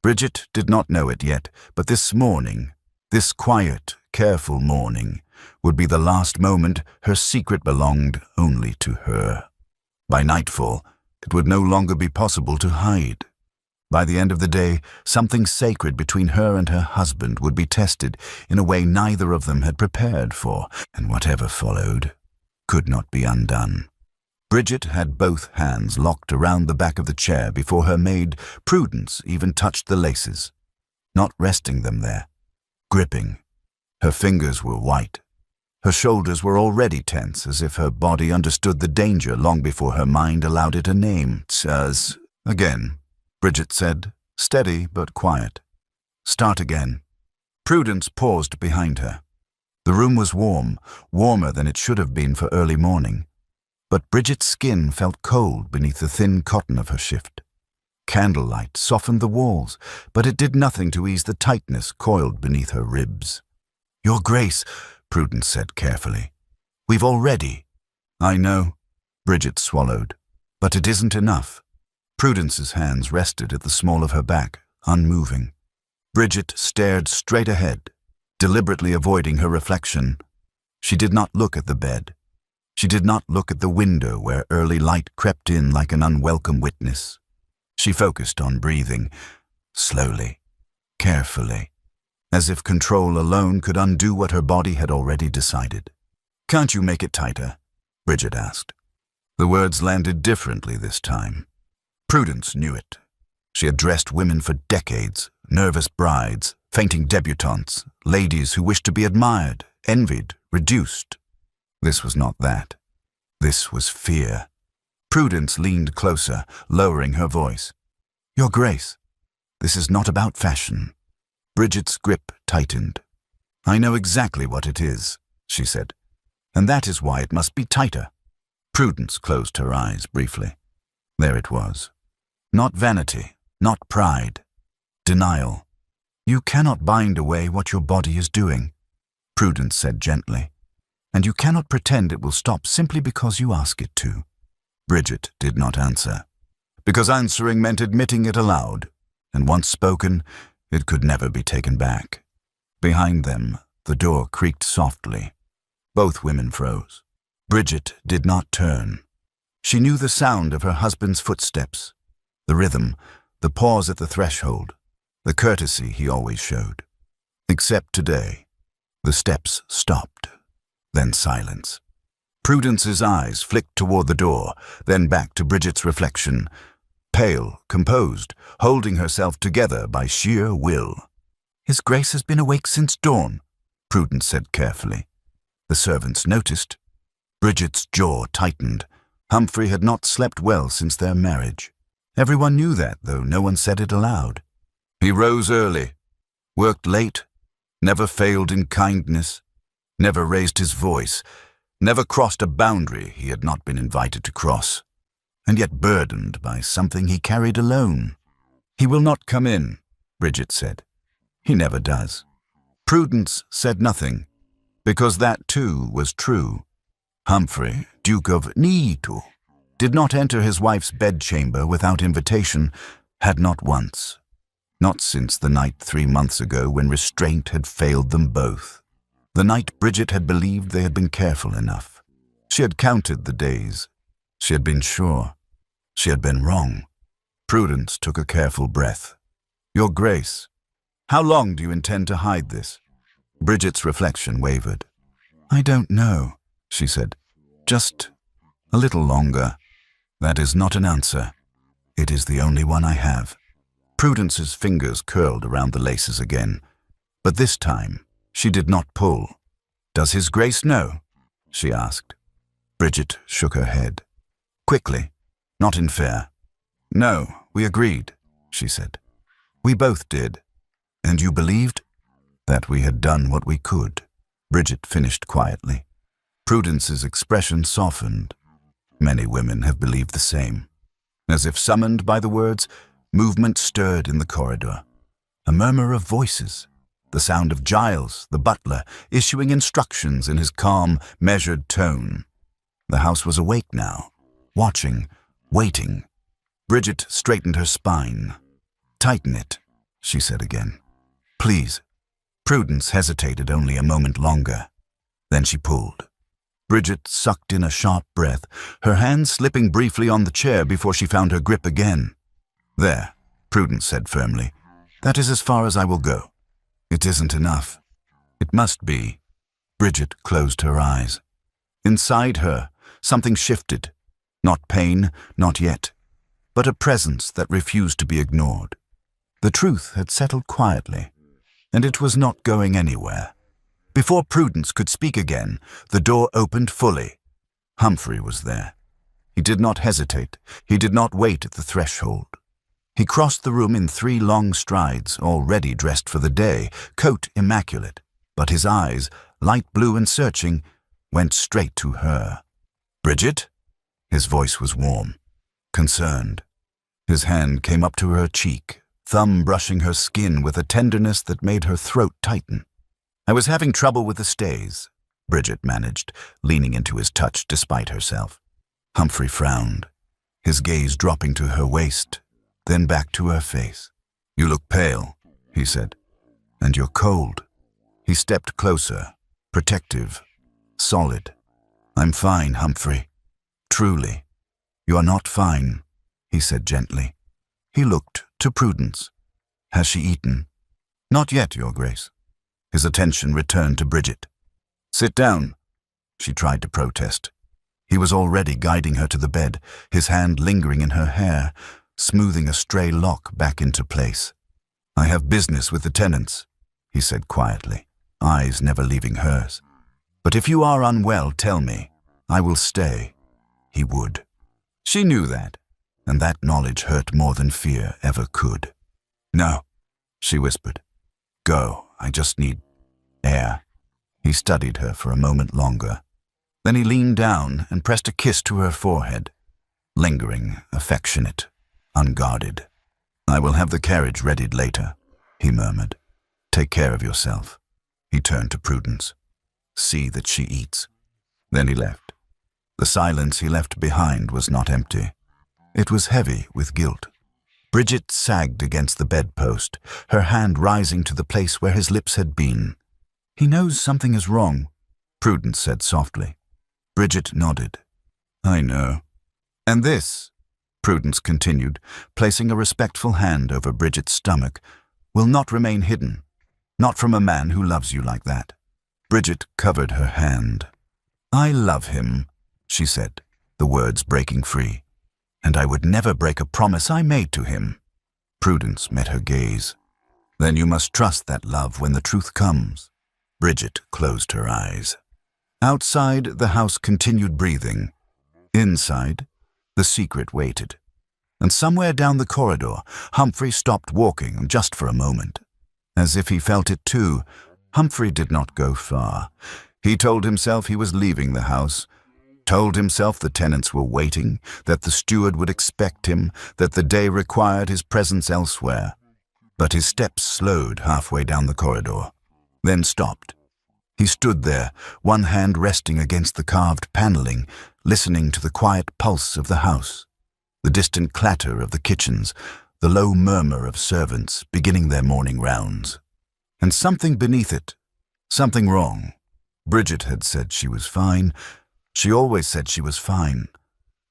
Bridget did not know it yet, but this morning, this quiet, careful morning, would be the last moment her secret belonged only to her. By nightfall, it would no longer be possible to hide. By the end of the day, something sacred between her and her husband would be tested in a way neither of them had prepared for, and whatever followed could not be undone. Bridget had both hands locked around the back of the chair before her maid, Prudence, even touched the laces, not resting them there, gripping. Her fingers were white. Her shoulders were already tense, as if her body understood the danger long before her mind allowed it a name. "Says again," Bridget said, steady but quiet. "Start again." Prudence paused behind her. The room was warm, warmer than it should have been for early morning. But Bridget's skin felt cold beneath the thin cotton of her shift. Candlelight softened the walls, but it did nothing to ease the tightness coiled beneath her ribs. "Your Grace," Prudence said carefully. "We've already—" "I know," Bridget swallowed, "but it isn't enough." Prudence's hands rested at the small of her back, unmoving. Bridget stared straight ahead, deliberately avoiding her reflection. She did not look at the bed. She did not look at the window where early light crept in like an unwelcome witness. She focused on breathing, slowly, carefully, as if control alone could undo what her body had already decided. "Can't you make it tighter?" Bridget asked. The words landed differently this time. Prudence knew it. She had dressed women for decades, nervous brides, fainting debutantes, ladies who wished to be admired, envied, reduced. This was not that. This was fear. Prudence leaned closer, lowering her voice. "Your Grace, this is not about fashion." Bridget's grip tightened. "I know exactly what it is," she said, "and that is why it must be tighter." Prudence closed her eyes briefly. There it was. Not vanity, not pride. Denial. "You cannot bind away what your body is doing," Prudence said gently. "And you cannot pretend it will stop simply because you ask it to." Bridget did not answer, because answering meant admitting it aloud, and once spoken, it could never be taken back. Behind them, the door creaked softly. Both women froze. Bridget did not turn. She knew the sound of her husband's footsteps, the rhythm, the pause at the threshold, the courtesy he always showed. Except today, the steps stopped. Then silence. Prudence's eyes flicked toward the door, then back to Bridget's reflection, pale, composed, holding herself together by sheer will. "His Grace has been awake since dawn," Prudence said carefully. The servants noticed. Bridget's jaw tightened. Humphrey had not slept well since their marriage. Everyone knew that, though no one said it aloud. He rose early, worked late, never failed in kindness, never raised his voice, never crossed a boundary he had not been invited to cross, and yet burdened by something he carried alone. "He will not come in," Bridget said. "He never does." Prudence said nothing, because that too was true. Humphrey, Duke of Niitu, did not enter his wife's bedchamber without invitation, had not once. Not since the night 3 months ago when restraint had failed them both. The night Bridget had believed they had been careful enough. She had counted the days. She had been sure. She had been wrong. Prudence took a careful breath. "Your Grace, how long do you intend to hide this?" Bridget's reflection wavered. "I don't know," she said. "Just a little longer." "That is not an answer. It is the only one I have." Prudence's fingers curled around the laces again, but this time she did not pull. "Does His Grace know?" she asked. Bridget shook her head. Quickly, not in fear. "No, we agreed," she said. "We both did. And you believed?" "That we had done what we could," Bridget finished quietly. Prudence's expression softened. Many women have believed the same. As if summoned by the words, movement stirred in the corridor. A murmur of voices. The sound of Giles, the butler, issuing instructions in his calm, measured tone. The house was awake now, watching, waiting. Bridget straightened her spine. "Tighten it," she said again. Please. Prudence hesitated only a moment longer. Then she pulled. Bridget sucked in a sharp breath, her hands slipping briefly on the chair before she found her grip again. There, Prudence said firmly. That is as far as I will go. It isn't enough. It must be. Bridget closed her eyes. Inside her, something shifted. Not pain, not yet, but a presence that refused to be ignored. The truth had settled quietly, and it was not going anywhere. Before Prudence could speak again, the door opened fully. Humphrey was there. He did not hesitate. He did not wait at the threshold. He crossed the room in 3 long strides, already dressed for the day, coat immaculate, but his eyes, light blue and searching, went straight to her. Bridget? His voice was warm, concerned. His hand came up to her cheek, thumb brushing her skin with a tenderness that made her throat tighten. I was having trouble with the stays, Bridget managed, leaning into his touch despite herself. Humphrey frowned, his gaze dropping to her waist, then back to her face. You look pale, he said, and you're cold. He stepped closer, protective, solid. I'm fine, Humphrey. Truly. You are not fine, he said gently. He looked to Prudence. Has she eaten? Not yet, Your Grace. His attention returned to Bridget. Sit down, she tried to protest. He was already guiding her to the bed, his hand lingering in her hair, smoothing a stray lock back into place. I have business with the tenants, he said quietly, eyes never leaving hers. But if you are unwell, tell me. I will stay. He would. She knew that, and that knowledge hurt more than fear ever could. No, she whispered. Go, I just need air. He studied her for a moment longer. Then he leaned down and pressed a kiss to her forehead, lingering, affectionate, unguarded. I will have the carriage readied later, he murmured. Take care of yourself. He turned to Prudence. See that she eats. Then he left. The silence he left behind was not empty. It was heavy with guilt. Bridget sagged against the bedpost, her hand rising to the place where his lips had been. He knows something is wrong, Prudence said softly. Bridget nodded. I know. And this, Prudence continued, placing a respectful hand over Bridget's stomach, will not remain hidden. Not from a man who loves you like that. Bridget covered her hand. I love him, she said, the words breaking free. And I would never break a promise I made to him. Prudence met her gaze. Then you must trust that love when the truth comes. Bridget closed her eyes. Outside, the house continued breathing. Inside, the secret waited. And somewhere down the corridor, Humphrey stopped walking just for a moment. As if he felt it too, Humphrey did not go far. He told himself he was leaving the house, told himself the tenants were waiting, that the steward would expect him, that the day required his presence elsewhere. But his steps slowed halfway down the corridor, then stopped. He stood there, one hand resting against the carved paneling, listening to the quiet pulse of the house, the distant clatter of the kitchens, the low murmur of servants beginning their morning rounds. And something beneath it, something wrong. Bridget had said she was fine. She always said she was fine.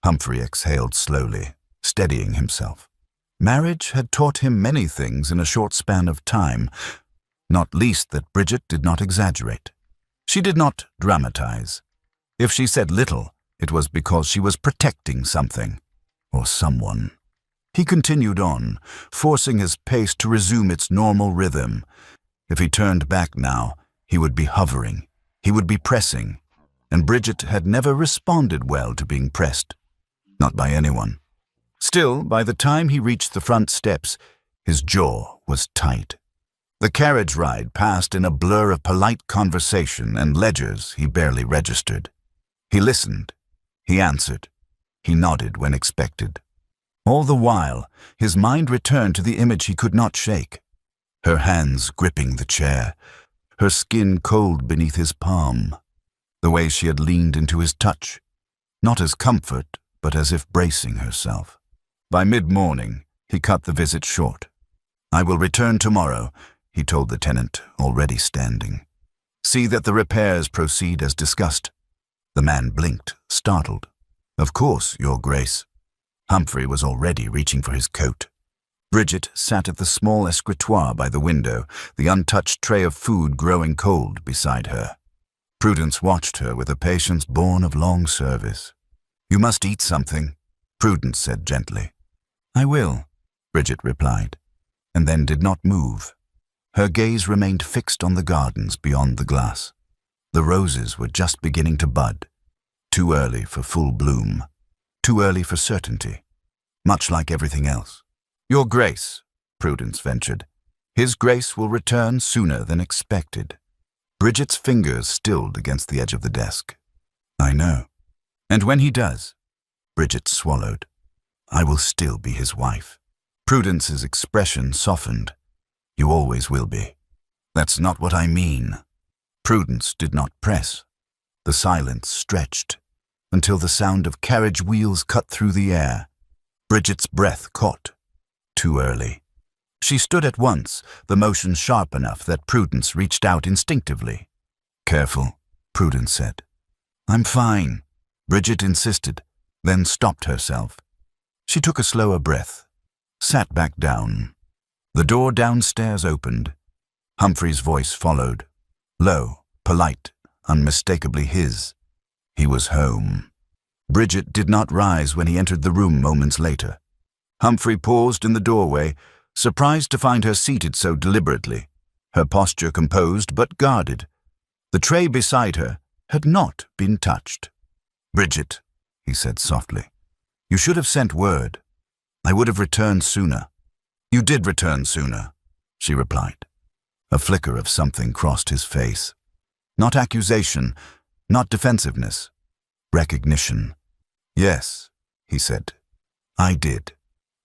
Humphrey exhaled slowly, steadying himself. Marriage had taught him many things in a short span of time, not least that Bridget did not exaggerate. She did not dramatize. If she said little, it was because she was protecting something, or someone. He continued on, forcing his pace to resume its normal rhythm. If he turned back now, he would be hovering, he would be pressing, and Bridget had never responded well to being pressed, not by anyone. Still, by the time he reached the front steps, his jaw was tight. The carriage ride passed in a blur of polite conversation and ledgers he barely registered. He listened. He answered. He nodded when expected. All the while, his mind returned to the image he could not shake. Her hands gripping the chair, her skin cold beneath his palm, the way she had leaned into his touch, not as comfort, but as if bracing herself. By mid-morning, he cut the visit short. I will return tomorrow, he told the tenant, already standing. See that the repairs proceed as discussed. The man blinked, startled. Of course, Your Grace. Humphrey was already reaching for his coat. Bridget sat at the small escritoire by the window, the untouched tray of food growing cold beside her. Prudence watched her with a patience born of long service. You must eat something, Prudence said gently. I will, Bridget replied, and then did not move. Her gaze remained fixed on the gardens beyond the glass. The roses were just beginning to bud, too early for full bloom, too early for certainty, much like everything else. Your Grace, Prudence ventured. His Grace will return sooner than expected. Bridget's fingers stilled against the edge of the desk. I know. And when he does, Bridget swallowed, I will still be his wife. Prudence's expression softened. You always will be. That's not what I mean. Prudence did not press. The silence stretched until the sound of carriage wheels cut through the air. Bridget's breath caught. Too early. She stood at once, the motion sharp enough that Prudence reached out instinctively. Careful, Prudence said. I'm fine, Bridget insisted, then stopped herself. She took a slower breath, sat back down. The door downstairs opened. Humphrey's voice followed. Low, polite, unmistakably his. He was home. Bridget did not rise when he entered the room moments later. Humphrey paused in the doorway, surprised to find her seated so deliberately, her posture composed but guarded. The tray beside her had not been touched. Bridget, he said softly, you should have sent word. I would have returned sooner. You did return sooner, she replied. A flicker of something crossed his face. Not accusation, not defensiveness. Recognition. Yes, he said. I did.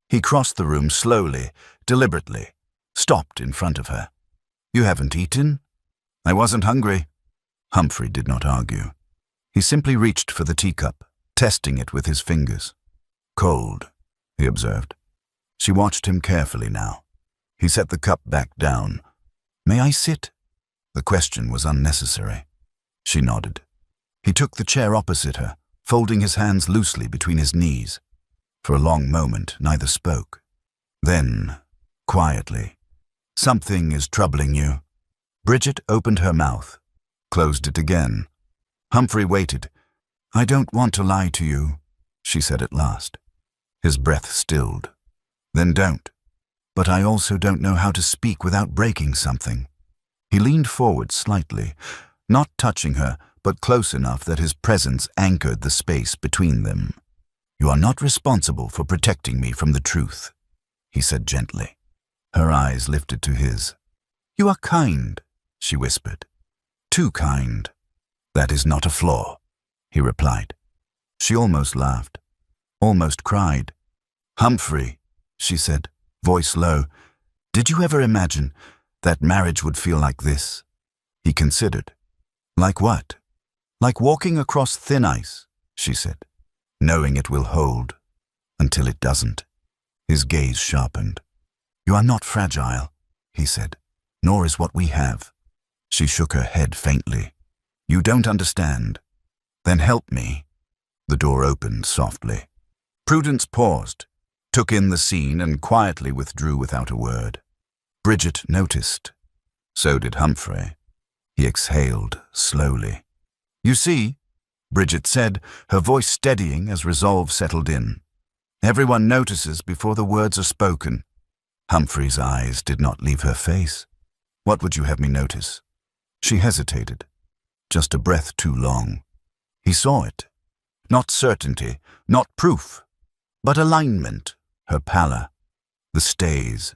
He crossed the room slowly, deliberately, stopped in front of her. You haven't eaten? I wasn't hungry. Humphrey did not argue. He simply reached for the teacup, testing it with his fingers. Cold, he observed. She watched him carefully now. He set the cup back down. May I sit? The question was unnecessary. She nodded. He took the chair opposite her, folding his hands loosely between his knees. For a long moment, neither spoke. Then, quietly, something is troubling you. Bridget opened her mouth, closed it again. Humphrey waited. I don't want to lie to you, she said at last. His breath stilled. Then don't. But I also don't know how to speak without breaking something. He leaned forward slightly, not touching her, but close enough that his presence anchored the space between them. You are not responsible for protecting me from the truth, he said gently. Her eyes lifted to his. You are kind, she whispered. Too kind. That is not a flaw, he replied. She almost laughed, almost cried. Humphrey, she said, voice low, did you ever imagine that marriage would feel like this? He considered. Like what? Like walking across thin ice, she said, knowing it will hold, until it doesn't. His gaze sharpened. You are not fragile, he said, nor is what we have. She shook her head faintly. You don't understand. Then help me. The door opened softly. Prudence paused, took in the scene and quietly withdrew without a word. Bridget noticed. So did Humphrey. He exhaled slowly. You see, Bridget said, her voice steadying as resolve settled in. Everyone notices before the words are spoken. Humphrey's eyes did not leave her face. What would you have me notice? She hesitated. Just a breath too long. He saw it. Not certainty, not proof, but alignment, her pallor, the stays,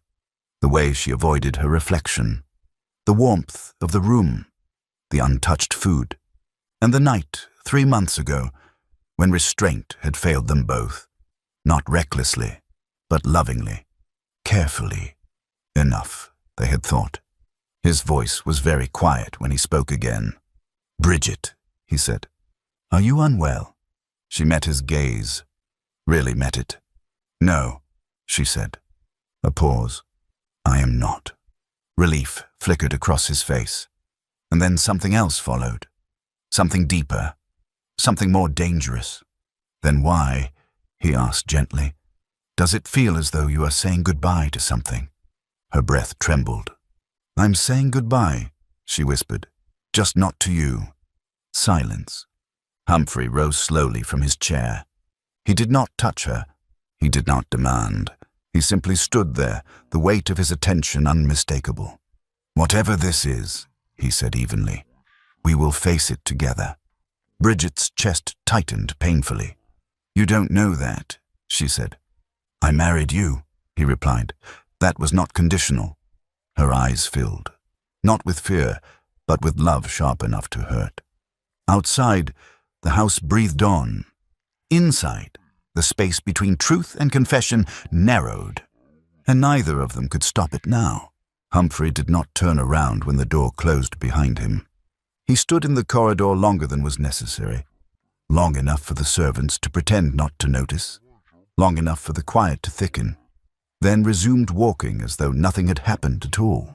the way she avoided her reflection, the warmth of the room, the untouched food, and the night 3 months ago when restraint had failed them both, not recklessly, but lovingly, carefully. Enough, they had thought. His voice was very quiet when he spoke again. Bridget, he said, are you unwell? She met his gaze, really met it. No, she said. A pause. I am not. Relief flickered across his face. And then something else followed. Something deeper. Something more dangerous. Then why, he asked gently, does it feel as though you are saying goodbye to something? Her breath trembled. I'm saying goodbye, she whispered. Just not to you. Silence. Humphrey rose slowly from his chair. He did not touch her. He did not demand. He simply stood there, the weight of his attention unmistakable. Whatever this is, he said evenly, we will face it together. Bridget's chest tightened painfully. You don't know that, she said. I married you, he replied. That was not conditional. Her eyes filled, not with fear, but with love sharp enough to hurt. Outside, the house breathed on. Inside, the space between truth and confession narrowed, and neither of them could stop it now. Humphrey did not turn around when the door closed behind him. He stood in the corridor longer than was necessary, long enough for the servants to pretend not to notice, long enough for the quiet to thicken, then resumed walking as though nothing had happened at all,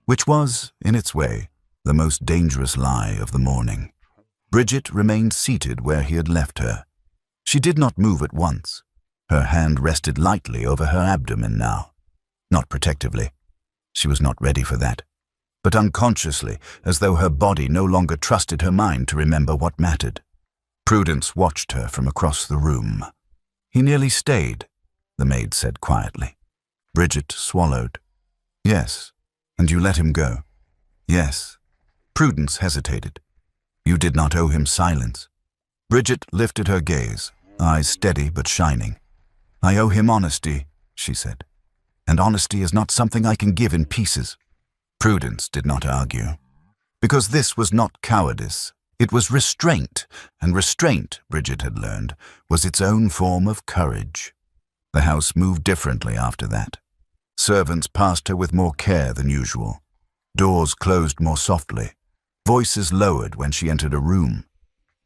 which was, in its way, the most dangerous lie of the morning. Bridget remained seated where he had left her. She did not move at once. Her hand rested lightly over her abdomen now. Not protectively. She was not ready for that. But unconsciously, as though her body no longer trusted her mind to remember what mattered. Prudence watched her from across the room. He nearly stayed, the maid said quietly. Bridget swallowed. Yes. And you let him go? Yes. Prudence hesitated. You did not owe him silence. Bridget lifted her gaze, eyes steady but shining. I owe him honesty, she said. And honesty is not something I can give in pieces. Prudence did not argue. Because this was not cowardice. It was restraint, and restraint, Bridget had learned, was its own form of courage. The house moved differently after that. Servants passed her with more care than usual. Doors closed more softly. Voices lowered when she entered a room.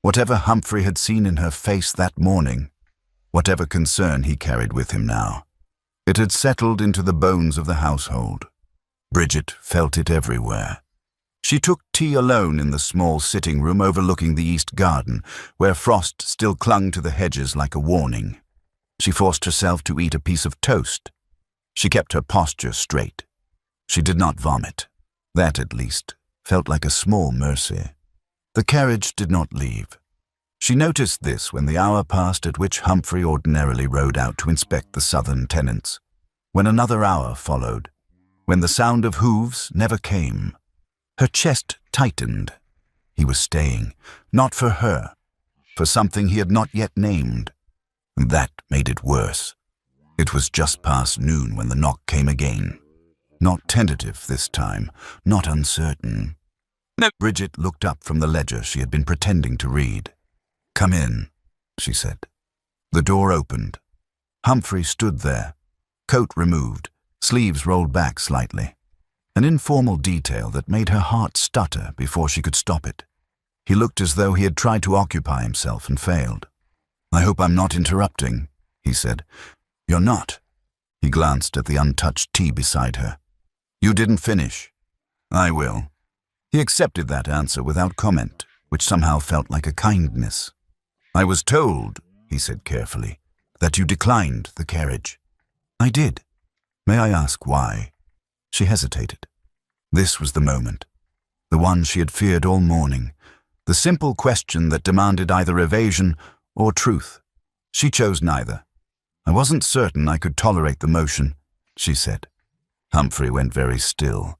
Whatever Humphrey had seen in her face that morning, whatever concern he carried with him now, it had settled into the bones of the household. Bridget felt it everywhere. She took tea alone in the small sitting room overlooking the east garden, where frost still clung to the hedges like a warning. She forced herself to eat a piece of toast. She kept her posture straight. She did not vomit. That, at least, felt like a small mercy. The carriage did not leave. She noticed this when the hour passed at which Humphrey ordinarily rode out to inspect the southern tenants, when another hour followed, when the sound of hooves never came. Her chest tightened. He was staying, not for her, for something he had not yet named. That made it worse. It was just past noon when the knock came again. Not tentative this time, not uncertain. No. Bridget looked up from the ledger she had been pretending to read. Come in, she said. The door opened. Humphrey stood there, coat removed, sleeves rolled back slightly. An informal detail that made her heart stutter before she could stop it. He looked as though he had tried to occupy himself and failed. I hope I'm not interrupting, he said. You're not. He glanced at the untouched tea beside her. You didn't finish. I will. He accepted that answer without comment, which somehow felt like a kindness. I was told, he said carefully, that you declined the carriage. I did. May I ask why? She hesitated. This was the moment, the one she had feared all morning, the simple question that demanded either evasion or truth. She chose neither. I wasn't certain I could tolerate the motion, she said. Humphrey went very still.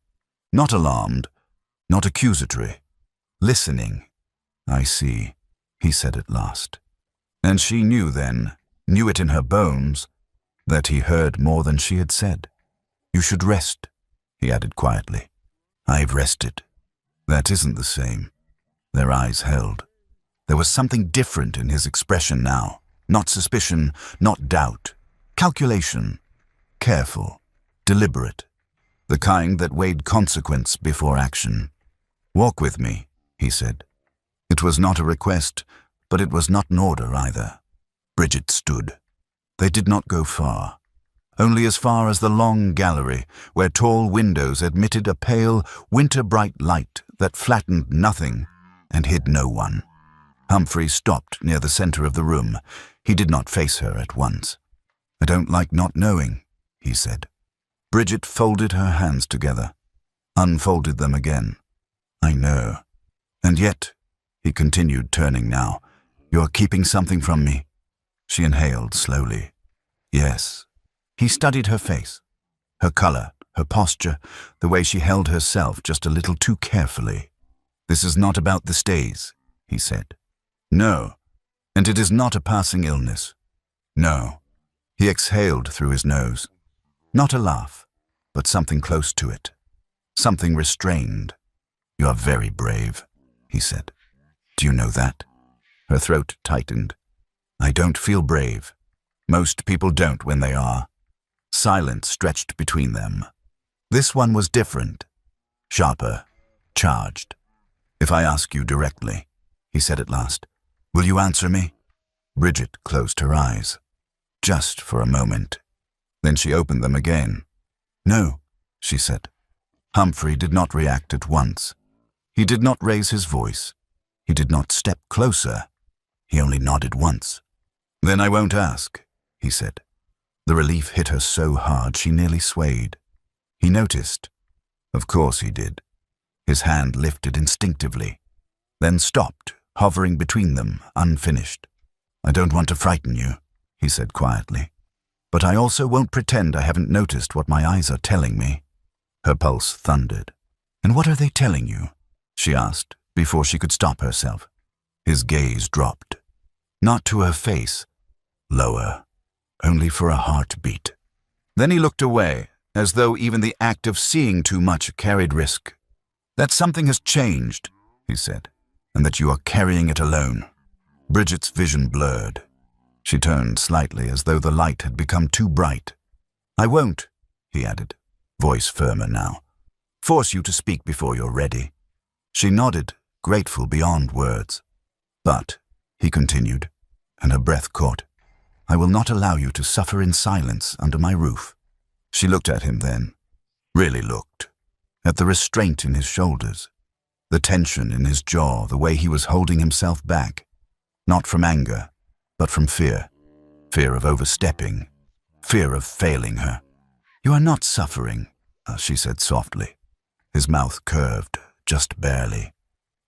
Not alarmed, not accusatory. Listening. I see, he said at last. And she knew then, knew it in her bones, that he heard more than she had said. You should rest, he added quietly. I've rested. That isn't the same. Their eyes held. There was something different in his expression now. Not suspicion, not doubt. Calculation. Careful. Deliberate. The kind that weighed consequence before action. Walk with me, he said. It was not a request, but it was not an order either. Bridget stood. They did not go far. only as far as the long gallery, where tall windows admitted a pale, winter-bright light that flattened nothing and hid no one. Humphrey stopped near the center of the room. He did not face her at once. "I don't like not knowing," he said. Bridget folded her hands together, unfolded them again. "I know. And yet," he continued, turning now, "you are keeping something from me." She inhaled slowly. "Yes." He studied her face, her color, her posture, the way she held herself just a little too carefully. "This is not about the stays," he said. "No. And it is not a passing illness. No." He exhaled through his nose. Not a laugh, but something close to it. Something restrained. "You are very brave," he said. "Do you know that?" Her throat tightened. "I don't feel brave. Most people don't when they are." Silence stretched between them. This one was different, sharper, charged. "If I ask you directly," he said at last, "will you answer me?" Bridget closed her eyes. Just for a moment. Then she opened them again. "No," she said. Humphrey did not react at once. He did not raise his voice. He did not step closer. He only nodded once. "Then I won't ask," he said. The relief hit her so hard she nearly swayed. He noticed. Of course he did. His hand lifted instinctively, then stopped, hovering between them, unfinished. "I don't want to frighten you," he said quietly. "But I also won't pretend I haven't noticed what my eyes are telling me." Her pulse thundered. "And what are they telling you?" she asked, before she could stop herself. His gaze dropped. Not to her face. Lower. Only for a heartbeat. Then he looked away, as though even the act of seeing too much carried risk. "That something has changed," he said, "and that you are carrying it alone." Bridget's vision blurred. She turned slightly as though the light had become too bright. "I won't," he added, voice firmer now, "force you to speak before you're ready." She nodded, grateful beyond words. "But," he continued, and her breath caught, "I will not allow you to suffer in silence under my roof." She looked at him then, really looked, at the restraint in his shoulders, the tension in his jaw, the way he was holding himself back, not from anger, but from fear. Fear of overstepping, fear of failing her. "You are not suffering," she said softly. His mouth curved, just barely.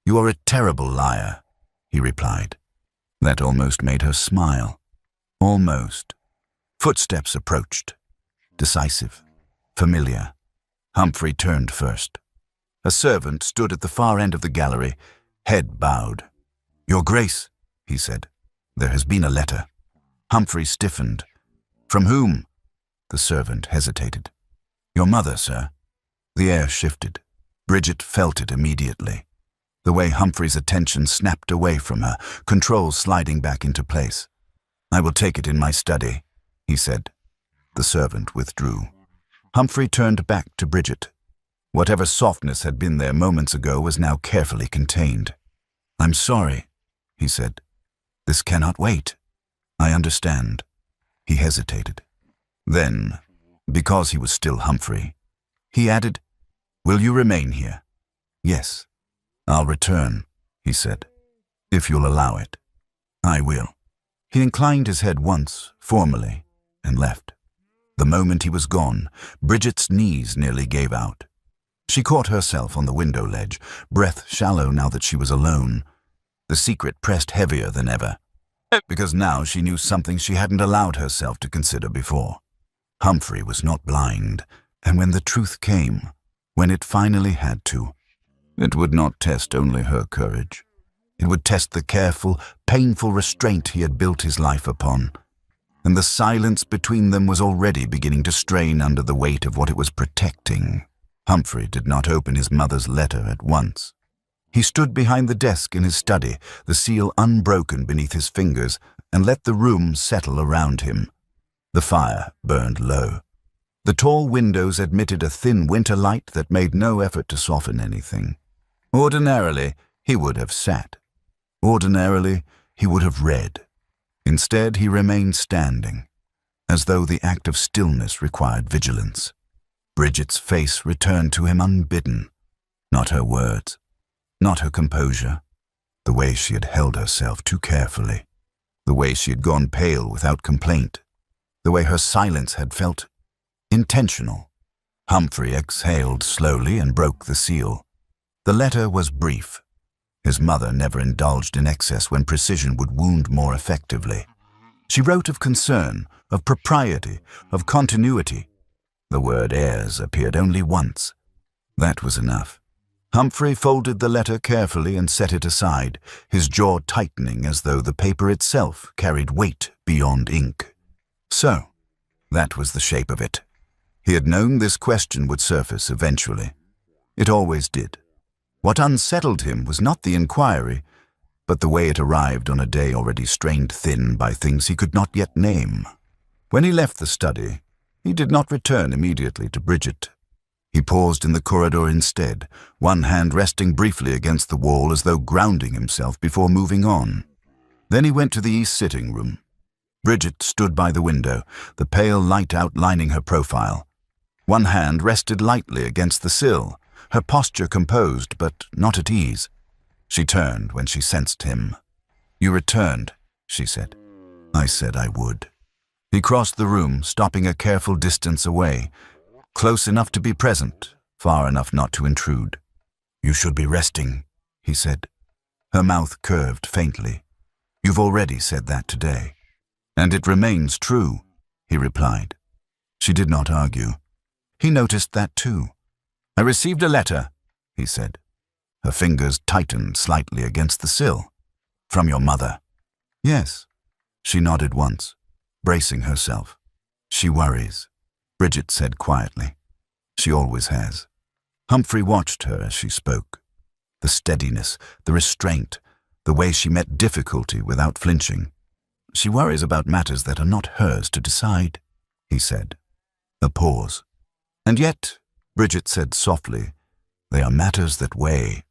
"You are a terrible liar," he replied. That almost made her smile. Almost. Footsteps approached. Decisive. Familiar. Humphrey turned first. A servant stood at the far end of the gallery, head bowed. "Your Grace," he said, "there has been a letter." Humphrey stiffened. "From whom?" The servant hesitated. "Your mother, sir." The air shifted. Bridget felt it immediately. The way Humphrey's attention snapped away from her, control sliding back into place. "I will take it in my study," he said. The servant withdrew. Humphrey turned back to Bridget. Whatever softness had been there moments ago was now carefully contained. "I'm sorry," he said. "This cannot wait." "I understand." He hesitated. Then, because he was still Humphrey, he added, "Will you remain here?" "Yes." "I'll return," he said, "if you'll allow it." "I will." He inclined his head once, formally, and left. The moment he was gone, Bridget's knees nearly gave out. She caught herself on the window ledge, breath shallow now that she was alone. The secret pressed heavier than ever, because now she knew something she hadn't allowed herself to consider before. Humphrey was not blind, and when the truth came, when it finally had to, it would not test only her courage. It would test the careful, painful restraint he had built his life upon. And the silence between them was already beginning to strain under the weight of what it was protecting. Humphrey did not open his mother's letter at once. He stood behind the desk in his study, the seal unbroken beneath his fingers, and let the room settle around him. The fire burned low. The tall windows admitted a thin winter light that made no effort to soften anything. Ordinarily, he would have sat. Ordinarily, he would have read. Instead, he remained standing. as though the act of stillness required vigilance. Bridget's face returned to him unbidden. Not her words, not her composure, the way she had held herself too carefully, the way she had gone pale without complaint, the way her silence had felt intentional. Humphrey exhaled slowly and broke the seal. The letter was brief. His mother never indulged in excess when precision would wound more effectively. She wrote of concern, of propriety, of continuity. The word heirs appeared only once. That was enough. Humphrey folded the letter carefully and set it aside, his jaw tightening as though the paper itself carried weight beyond ink. So, that was the shape of it. He had known this question would surface eventually. It always did. What unsettled him was not the inquiry, but the way it arrived on a day already strained thin by things he could not yet name. When he left the study, he did not return immediately to Bridget. He paused in the corridor instead, one hand resting briefly against the wall as though grounding himself before moving on. Then he went to the east sitting room. Bridget stood by the window, the pale light outlining her profile. One hand rested lightly against the sill, her posture composed but not at ease. She turned when she sensed him. "You returned," she said. "I said I would." He crossed the room, stopping a careful distance away, close enough to be present, far enough not to intrude. "You should be resting," he said. Her mouth curved faintly. "You've already said that today." "And it remains true," he replied. She did not argue. He noticed that too. "I received a letter," he said. Her fingers tightened slightly against the sill. "From your mother?" "Yes." She nodded once, bracing herself. "She worries," Bridget said quietly. "She always has." Humphrey watched her as she spoke. The steadiness, the restraint, the way she met difficulty without flinching. "She worries about matters that are not hers to decide," he said. A pause. "And yet," Bridget said softly, "they are matters that weigh."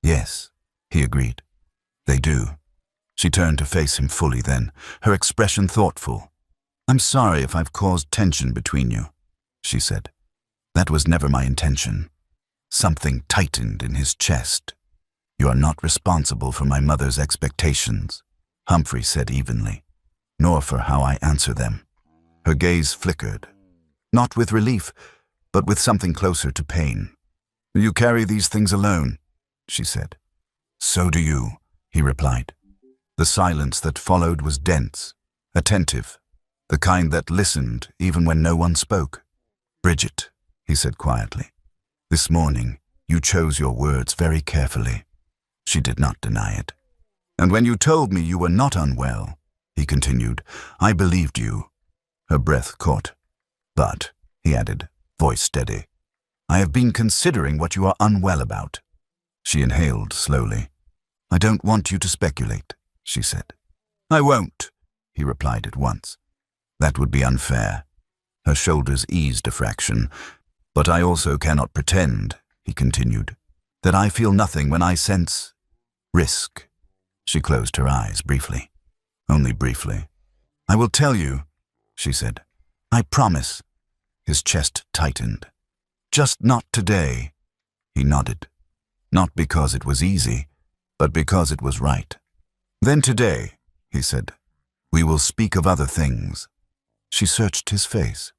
"Yes," he agreed. "They do." She turned to face him fully then, her expression thoughtful. "I'm sorry if I've caused tension between you," she said. "That was never my intention." Something tightened in his chest. "You are not responsible for my mother's expectations," Humphrey said evenly, "nor for how I answer them." Her gaze flickered, not with relief, but with something closer to pain. "You carry these things alone," she said. "So do you," he replied. The silence that followed was dense, attentive, the kind that listened even when no one spoke. "Bridget," he said quietly, "this morning you chose your words very carefully." She did not deny it. "And when you told me you were not unwell," he continued, "I believed you." Her breath caught. "But," he added, voice steady, "I have been considering what you are unwell about." She inhaled slowly. "I don't want you to speculate," she said. "I won't," he replied at once. "That would be unfair." Her shoulders eased a fraction. "But I also cannot pretend," he continued, "that I feel nothing when I sense risk." She closed her eyes briefly. Only briefly. "I will tell you," she said. "I promise." His chest tightened. "Just not today." He nodded. Not because it was easy, but because it was right. "Then today," he said, "we will speak of other things." She searched his face.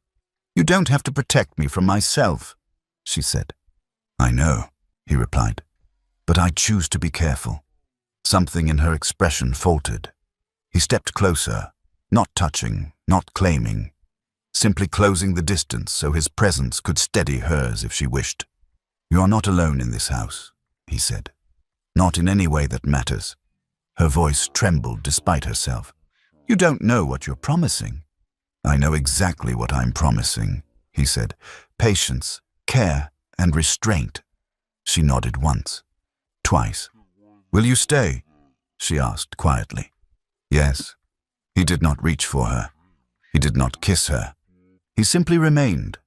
"You don't have to protect me from myself," she said. "I know," he replied, "but I choose to be careful." Something in her expression faltered. He stepped closer, not touching, not claiming, simply closing the distance so his presence could steady hers if she wished. "You are not alone in this house," he said. "Not in any way that matters." Her voice trembled despite herself. "You don't know what you're promising." "I know exactly what I'm promising," he said. "Patience, care, and restraint." She nodded once, twice. "Will you stay?" she asked quietly. "Yes." He did not reach for her. He did not kiss her. He simply remained,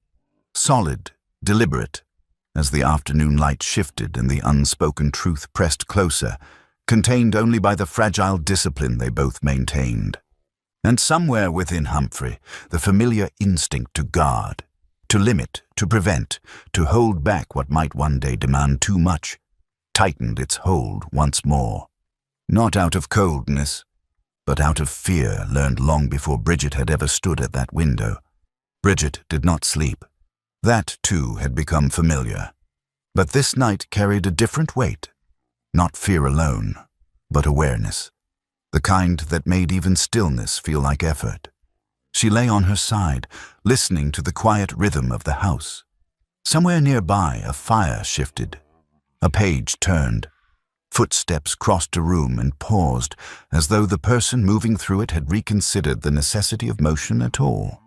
solid, deliberate, as the afternoon light shifted and the unspoken truth pressed closer, contained only by the fragile discipline they both maintained. And somewhere within Humphrey, the familiar instinct to guard, to limit, to prevent, to hold back what might one day demand too much, tightened its hold once more. Not out of coldness, but out of fear learned long before Bridget had ever stood at that window. Bridget did not sleep. That, too, had become familiar. But this night carried a different weight. Not fear alone, but awareness. The kind that made even stillness feel like effort. She lay on her side, listening to the quiet rhythm of the house. Somewhere nearby, a fire shifted. A page turned. Footsteps crossed a room and paused, as though the person moving through it had reconsidered the necessity of motion at all.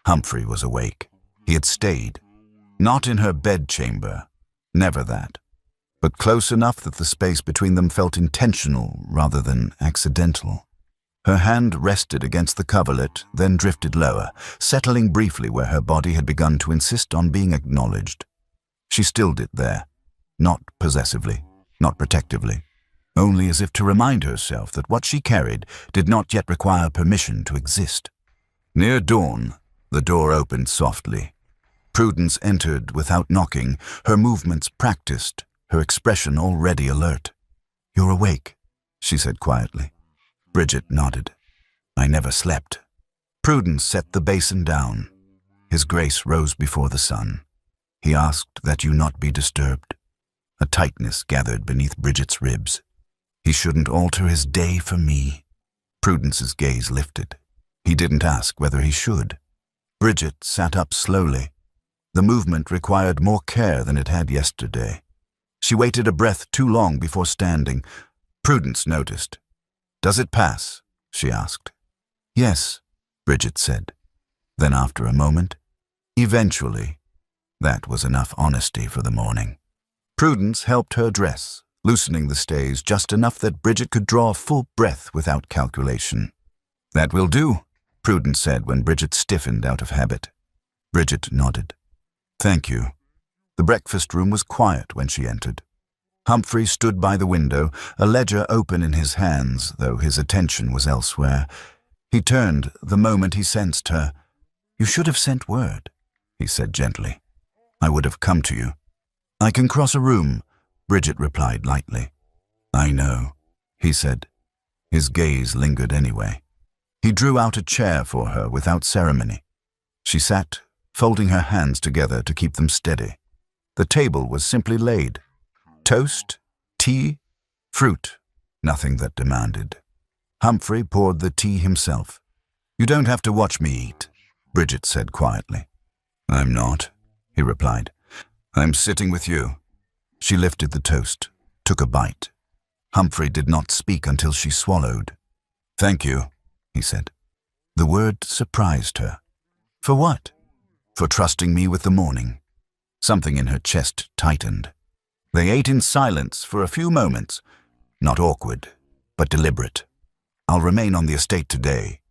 Humphrey was awake. He had stayed. Not in her bedchamber. Never that. But close enough that the space between them felt intentional rather than accidental. Her hand rested against the coverlet, then drifted lower, settling briefly where her body had begun to insist on being acknowledged. She stilled it there, not possessively, not protectively, only as if to remind herself that what she carried did not yet require permission to exist. Near dawn, the door opened softly. Prudence entered without knocking, her movements practiced, her expression already alert. "You're awake," she said quietly. Bridget nodded. "I never slept." Prudence set the basin down. His grace rose before the sun. He asked that you not be disturbed. A tightness gathered beneath Bridget's ribs. He shouldn't alter his day for me. Prudence's gaze lifted. He didn't ask whether he should. Bridget sat up slowly. The movement required more care than it had yesterday. She waited a breath too long before standing. Prudence noticed. "Does it pass?" she asked. "Yes," Bridget said. Then after a moment, "Eventually." That was enough honesty for the morning. Prudence helped her dress, loosening the stays just enough that Bridget could draw a full breath without calculation. "That will do," Prudence said when Bridget stiffened out of habit. Bridget nodded. "Thank you." The breakfast room was quiet when she entered. Humphrey stood by the window, a ledger open in his hands, though his attention was elsewhere. He turned the moment he sensed her. "You should have sent word," he said gently. "I would have come to you." "I can cross a room," Bridget replied lightly. "I know," he said. His gaze lingered anyway. He drew out a chair for her without ceremony. She sat, folding her hands together to keep them steady. The table was simply laid. Toast, tea, fruit, nothing that demanded. Humphrey poured the tea himself. "You don't have to watch me eat," Bridget said quietly. "I'm not," he replied. "I'm sitting with you." She lifted the toast, took a bite. Humphrey did not speak until she swallowed. "Thank you," he said. The word surprised her. "For what?" "For trusting me with the morning." Something in her chest tightened. They ate in silence for a few moments, not awkward, but deliberate. "I'll remain on the estate today,"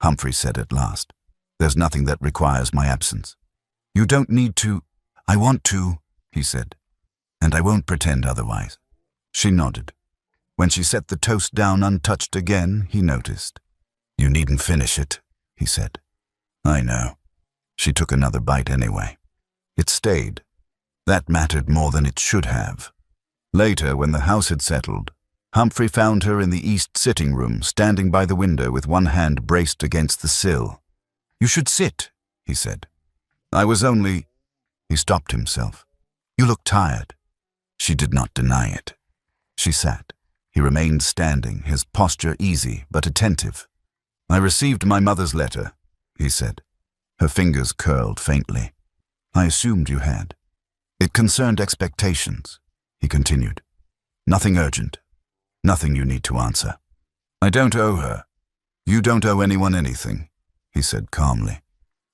Humphrey said at last. "There's nothing that requires my absence." "You don't need to." "I want to," he said, "and I won't pretend otherwise." She nodded. When she set the toast down untouched again, he noticed. "You needn't finish it," he said. "I know." She took another bite anyway. It stayed. That mattered more than it should have. Later, when the house had settled, Humphrey found her in the east sitting room, standing by the window with one hand braced against the sill. "You should sit," he said. "I was only—" He stopped himself. "You look tired." She did not deny it. She sat. He remained standing, his posture easy but attentive. "I received my mother's letter," he said. Her fingers curled faintly. "I assumed you had." "It concerned expectations," he continued. "Nothing urgent. Nothing you need to answer. I don't owe her. You don't owe anyone anything," he said calmly.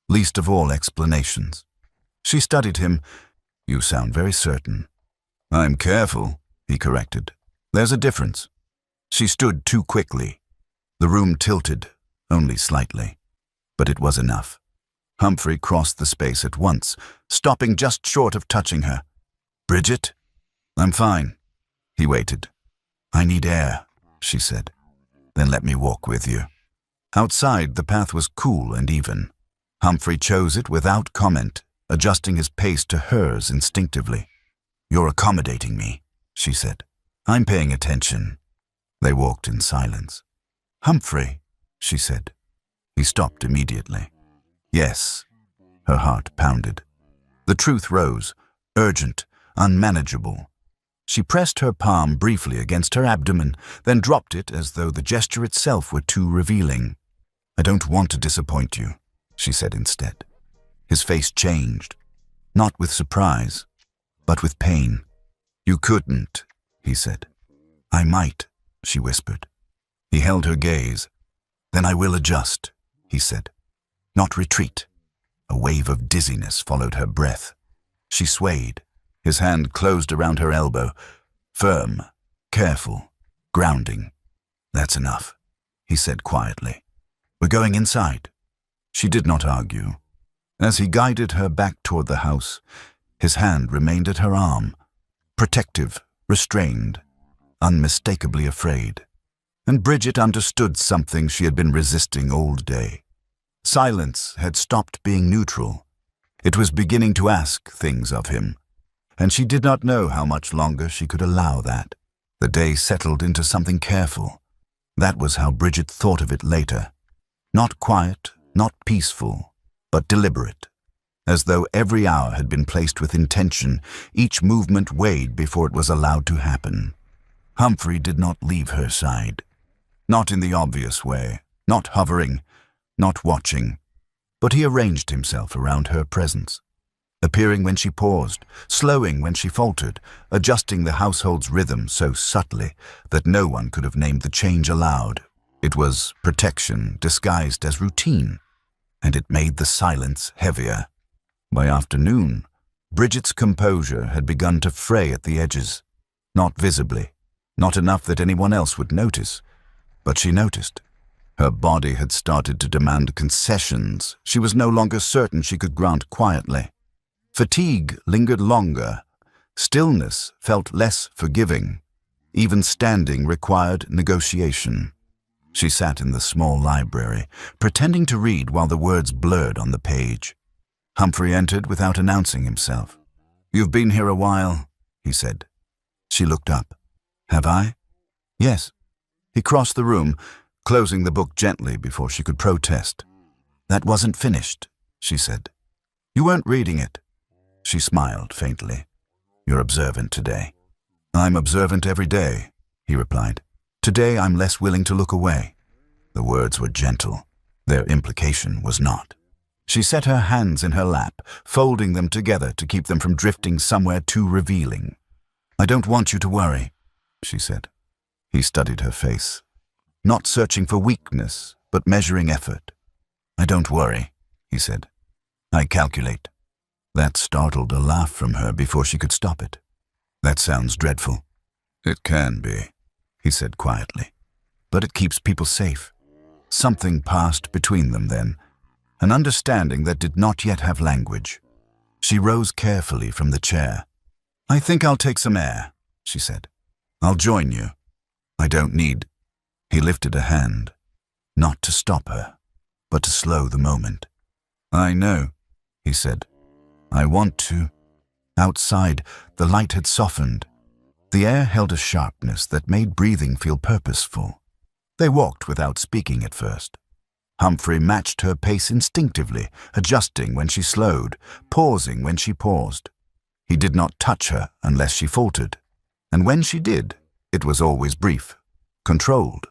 "Least of all explanations." She studied him. "You sound very certain." "I'm careful," he corrected. "There's a difference." She stood too quickly. The room tilted, only slightly. But it was enough. Humphrey crossed the space at once, stopping just short of touching her. "Bridget?" "I'm fine." He waited. "I need air," she said. "Then let me walk with you." Outside, the path was cool and even. Humphrey chose it without comment, adjusting his pace to hers instinctively. "You're accommodating me," she said. "I'm paying attention." They walked in silence. "Humphrey," she said. He stopped immediately. "Yes." Her heart pounded. The truth rose, urgent, unmanageable. She pressed her palm briefly against her abdomen, then dropped it as though the gesture itself were too revealing. "I don't want to disappoint you," she said instead. His face changed, not with surprise, but with pain. "You couldn't," he said. "I might," she whispered. He held her gaze. "Then I will adjust," he said. "Not retreat." A wave of dizziness followed her breath. She swayed. His hand closed around her elbow, firm, careful, grounding. "That's enough," he said quietly. "We're going inside." She did not argue. As he guided her back toward the house, his hand remained at her arm, protective, restrained, unmistakably afraid. And Bridget understood something she had been resisting all day. Silence had stopped being neutral. It was beginning to ask things of him, and she did not know how much longer she could allow that. The day settled into something careful. That was how Bridget thought of it later. Not quiet, not peaceful, but deliberate. As though every hour had been placed with intention, each movement weighed before it was allowed to happen. Humphrey did not leave her side. Not in the obvious way, not hovering, not watching, but he arranged himself around her presence, appearing when she paused, slowing when she faltered, adjusting the household's rhythm so subtly that no one could have named the change aloud. It was protection disguised as routine, and it made the silence heavier. By afternoon, Bridget's composure had begun to fray at the edges, not visibly, not enough that anyone else would notice, but she noticed. Her body had started to demand concessions she was no longer certain she could grant quietly. Fatigue lingered longer. Stillness felt less forgiving. Even standing required negotiation. She sat in the small library, pretending to read while the words blurred on the page. Humphrey entered without announcing himself. "You've been here a while," he said. She looked up. "Have I?" "Yes." He crossed the room, closing the book gently before she could protest. "That wasn't finished," she said. "You weren't reading it." She smiled faintly. "You're observant today." "I'm observant every day," he replied. "Today I'm less willing to look away." The words were gentle. Their implication was not. She set her hands in her lap, folding them together to keep them from drifting somewhere too revealing. "I don't want you to worry," she said. He studied her face, not searching for weakness, but measuring effort. "I don't worry," he said. "I calculate." That startled a laugh from her before she could stop it. "That sounds dreadful." "It can be," he said quietly. "But it keeps people safe." Something passed between them then, an understanding that did not yet have language. She rose carefully from the chair. "I think I'll take some air," she said. "I'll join you." "I don't need." He lifted a hand, not to stop her, but to slow the moment. "I know," he said. "I want to." Outside, the light had softened. The air held a sharpness that made breathing feel purposeful. They walked without speaking at first. Humphrey matched her pace instinctively, adjusting when she slowed, pausing when she paused. He did not touch her unless she faltered, and when she did, it was always brief, controlled,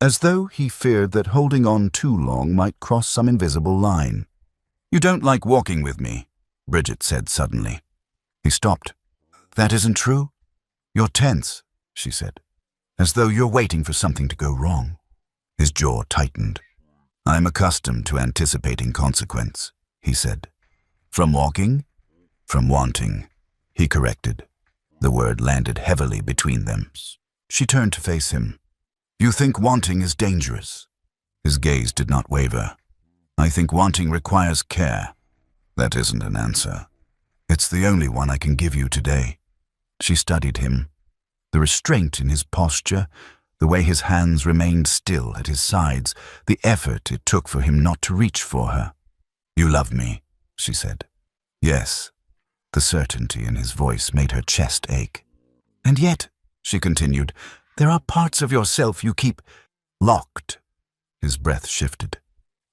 as though he feared that holding on too long might cross some invisible line. "You don't like walking with me," Bridget said suddenly. He stopped. "That isn't true?" "You're tense," she said, "as though you're waiting for something to go wrong." His jaw tightened. "I'm accustomed to anticipating consequence," he said. "From walking?" "From wanting," he corrected. The word landed heavily between them. She turned to face him. "You think wanting is dangerous?" His gaze did not waver. "I think wanting requires care." "That isn't an answer." "It's the only one I can give you today." She studied him. The restraint in his posture, The way his hands remained still at his sides, the effort it took for him not to reach for her. "You love me," she said. "Yes." The certainty in his voice made her chest ache. "And yet," she continued, "there are parts of yourself you keep locked." His breath shifted.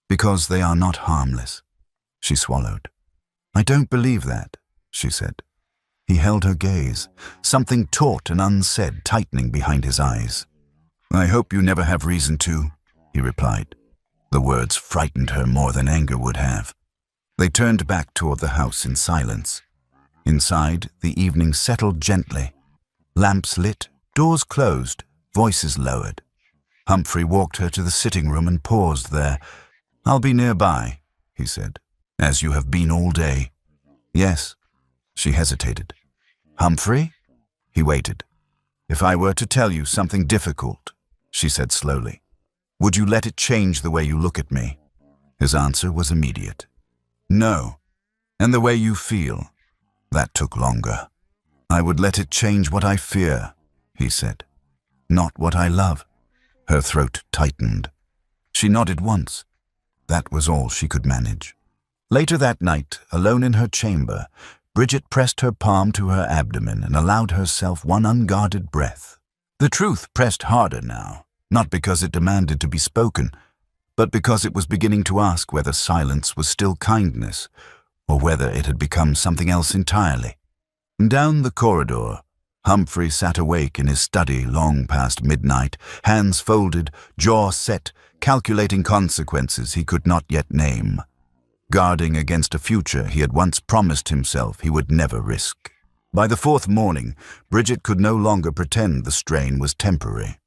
"Because they are not harmless." She swallowed. "I don't believe that," she said. He held her gaze, something taut and unsaid tightening behind his eyes. "I hope you never have reason to," he replied. The words frightened her more than anger would have. They turned back toward the house in silence. Inside, the evening settled gently. Lamps lit, doors closed, voices lowered. Humphrey walked her to the sitting room and paused there. "I'll be nearby," he said, "as you have been all day." "Yes." She hesitated. "Humphrey?" He waited. "If I were to tell you something difficult," she said slowly, "would you let it change the way you look at me?" His answer was immediate. "No. And the way you feel?" That took longer. "I would let it change what I fear," he said. "Not what I love." Her throat tightened. She nodded once. That was all she could manage. Later that night, alone in her chamber, Bridget pressed her palm to her abdomen and allowed herself one unguarded breath. The truth pressed harder now, not because it demanded to be spoken, but because it was beginning to ask whether silence was still kindness, or whether it had become something else entirely. Down the corridor, Humphrey sat awake in his study long past midnight, hands folded, jaw set, calculating consequences he could not yet name, guarding against a future he had once promised himself he would never risk. By the fourth morning, Bridget could no longer pretend the strain was temporary.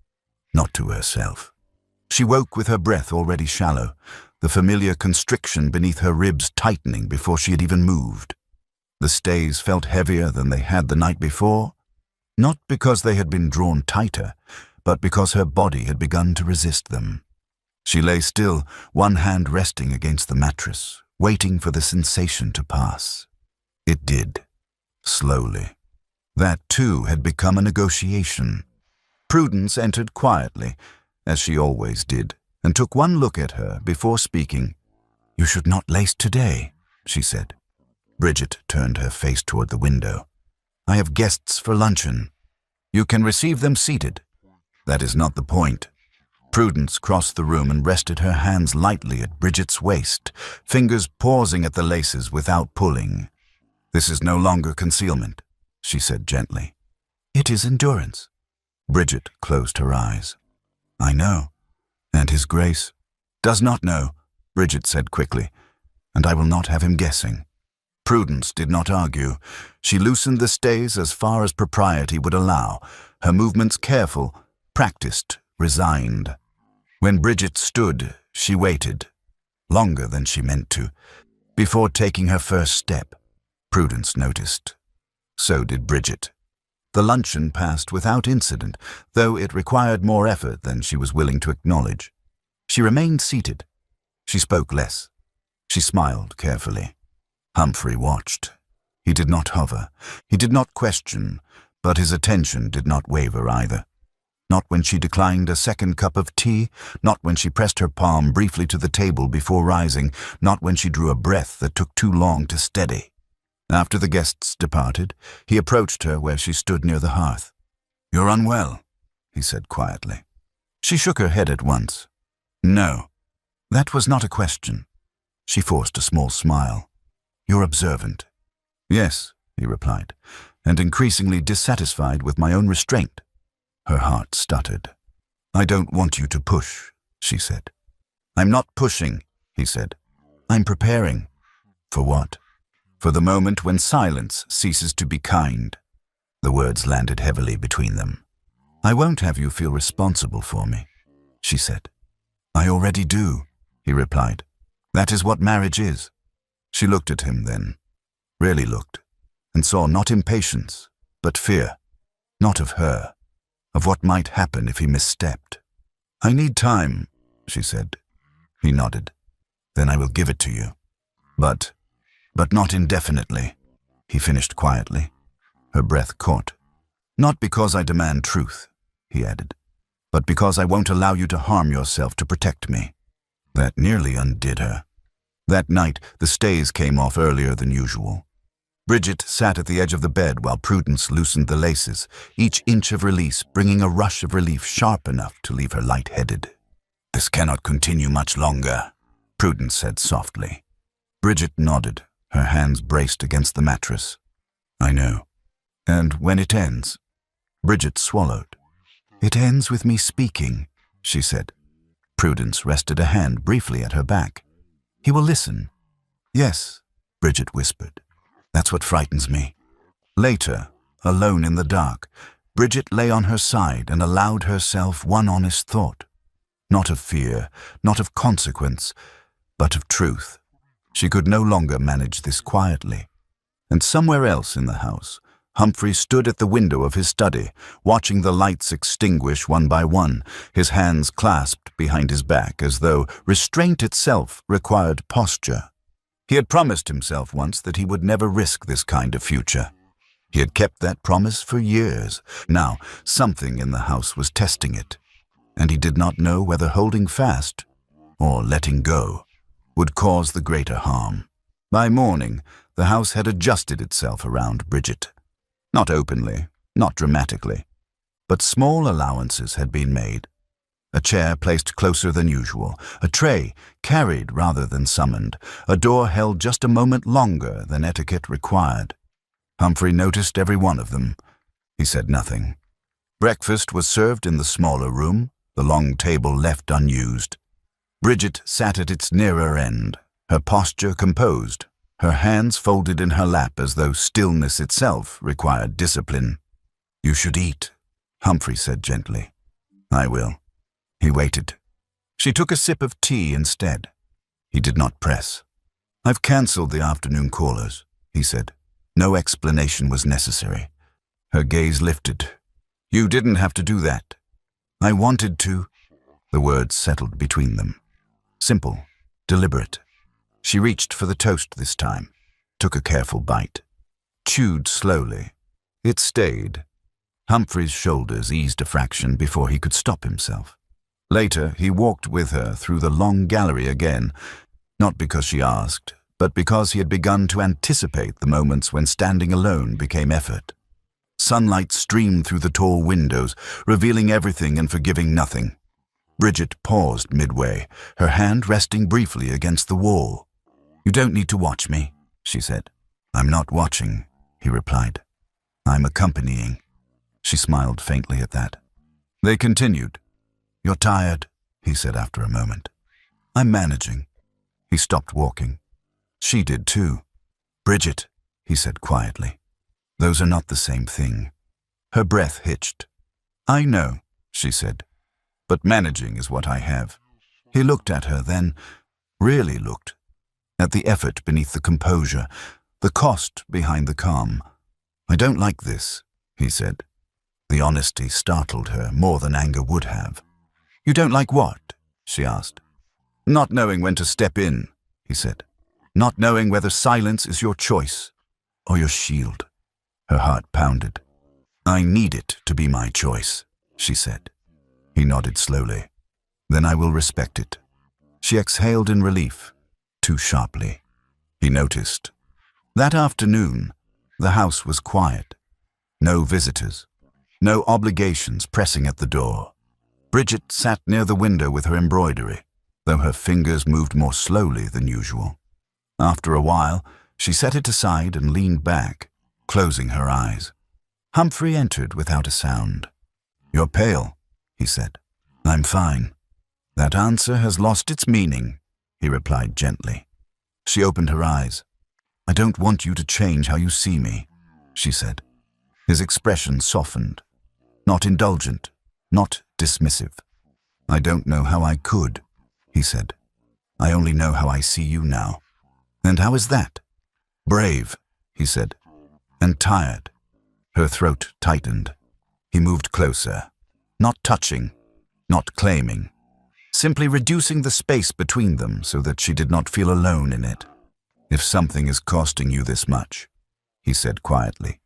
Not to herself. She woke with her breath already shallow, the familiar constriction beneath her ribs tightening before she had even moved. The stays felt heavier than they had the night before, not because they had been drawn tighter, but because her body had begun to resist them. She lay still, one hand resting against the mattress, waiting for the sensation to pass. It did, slowly. That, too, had become a negotiation. Prudence entered quietly, as she always did, and took one look at her before speaking. "You should not lace today," she said. Bridget turned her face toward the window. "I have guests for luncheon. You can receive them seated." "That is not the point." Prudence crossed the room and rested her hands lightly at Bridget's waist, fingers pausing at the laces without pulling. "This is no longer concealment," she said gently. "It is endurance." Bridget closed her eyes. "I know. And His Grace does not know," Bridget said quickly, "and I will not have him guessing." Prudence did not argue. She loosened the stays as far as propriety would allow, her movements careful, practiced, resigned. When Bridget stood, she waited, longer than she meant to, before taking her first step. Prudence noticed. So did Bridget. The luncheon passed without incident, though it required more effort than she was willing to acknowledge. She remained seated. She spoke less. She smiled carefully. Humphrey watched. He did not hover. He did not question, but his attention did not waver either. Not when she declined a second cup of tea, not when she pressed her palm briefly to the table before rising, not when she drew a breath that took too long to steady. After the guests departed, he approached her where she stood near the hearth. "You're unwell," he said quietly. She shook her head at once. "No." That was not a question. She forced a small smile. "You're observant." "Yes," he replied, and increasingly dissatisfied with my own restraint. Her heart stuttered. "I don't want you to push," she said. "I'm not pushing," he said. "I'm preparing." "For what?" "For the moment when silence ceases to be kind." The words landed heavily between them. "I won't have you feel responsible for me," she said. "I already do," he replied. "That is what marriage is." She looked at him then, really looked, and saw not impatience, but fear, not of her, of what might happen if he misstepped. "I need time," she said. He nodded. "Then I will give it to you. But not indefinitely," he finished quietly. Her breath caught. "Not because I demand truth," he added, but because I won't allow you to harm yourself to protect me." That nearly undid her. That night, the stays came off earlier than usual. Bridget sat at the edge of the bed while Prudence loosened the laces, each inch of release bringing a rush of relief sharp enough to leave her light-headed. "This cannot continue much longer," Prudence said softly. Bridget nodded, her hands braced against the mattress. "I know. And when it ends?" Bridget swallowed. "It ends with me speaking," she said. Prudence rested a hand briefly at her back. "He will listen." "Yes," Bridget whispered. "That's what frightens me." Later, alone in the dark, Bridget lay on her side and allowed herself one honest thought. Not of fear, not of consequence, but of truth. She could no longer manage this quietly. And somewhere else in the house, Humphrey stood at the window of his study, watching the lights extinguish one by one, his hands clasped behind his back as though restraint itself required posture. He had promised himself once that he would never risk this kind of future. He had kept that promise for years. Now, something in the house was testing it, and he did not know whether holding fast or letting go would cause the greater harm. By morning, the house had adjusted itself around Bridget. Not openly, not dramatically, but small allowances had been made. A chair placed closer than usual, a tray carried rather than summoned, a door held just a moment longer than etiquette required. Humphrey noticed every one of them. He said nothing. Breakfast was served in the smaller room, the long table left unused. Bridget sat at its nearer end, her posture composed, her hands folded in her lap as though stillness itself required discipline. "You should eat," Humphrey said gently. "I will." He waited. She took a sip of tea instead. He did not press. "I've cancelled the afternoon callers," he said. No explanation was necessary. Her gaze lifted. "You didn't have to do that." "I wanted to." The words settled between them. Simple, deliberate. She reached for the toast this time, took a careful bite. Chewed slowly. It stayed. Humphrey's shoulders eased a fraction before he could stop himself. Later, he walked with her through the long gallery again, not because she asked, but because he had begun to anticipate the moments when standing alone became effort. Sunlight streamed through the tall windows, revealing everything and forgiving nothing. Bridget paused midway, her hand resting briefly against the wall. "You don't need to watch me," she said. "I'm not watching," he replied. "I'm accompanying." She smiled faintly at that. They continued. "You're tired," he said after a moment. "I'm managing." He stopped walking. She did too. "Bridget," he said quietly. "Those are not the same thing." Her breath hitched. "I know," she said, "but managing is what I have." He looked at her then, really looked, at the effort beneath the composure, the cost behind the calm. "I don't like this," he said. The honesty startled her more than anger would have. "You don't like what?" she asked. "Not knowing when to step in," he said. "Not knowing whether silence is your choice or your shield." Her heart pounded. "I need it to be my choice," she said. He nodded slowly. "Then I will respect it." She exhaled in relief, too sharply. He noticed. That afternoon, the house was quiet. No visitors. No obligations pressing at the door. Bridget sat near the window with her embroidery, though her fingers moved more slowly than usual. After a while, she set it aside and leaned back, closing her eyes. Humphrey entered without a sound. "You're pale," he said. "I'm fine." "That answer has lost its meaning," he replied gently. She opened her eyes. "I don't want you to change how you see me," she said. His expression softened. Not indulgent, not dismissive. "I don't know how I could," he said. "I only know how I see you now." "And how is that?" "Brave," he said, "and tired." Her throat tightened. He moved closer, not touching, not claiming, simply reducing the space between them so that she did not feel alone in it. "If something is costing you this much," he said quietly,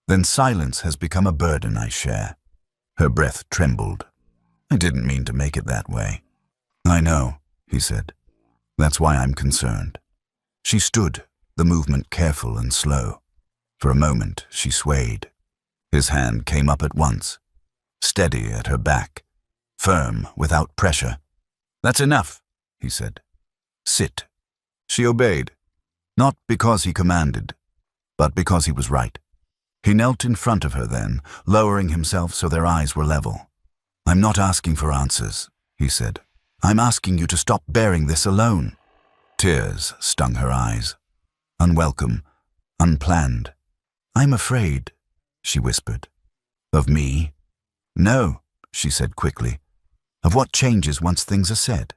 "then silence has become a burden I share." Her breath trembled. I didn't mean to make it that way. I know, he said. That's why I'm concerned. She stood, the movement careful and slow. For a moment, she swayed. His hand came up at once, steady at her back, firm, without pressure. That's enough, he said. Sit. She obeyed, not because he commanded, but because he was right. He knelt in front of her then, lowering himself so their eyes were level. I'm not asking for answers, he said. I'm asking you to stop bearing this alone. Tears stung her eyes. Unwelcome, unplanned. I'm afraid, she whispered. Of me? No, she said quickly. Of what changes once things are said.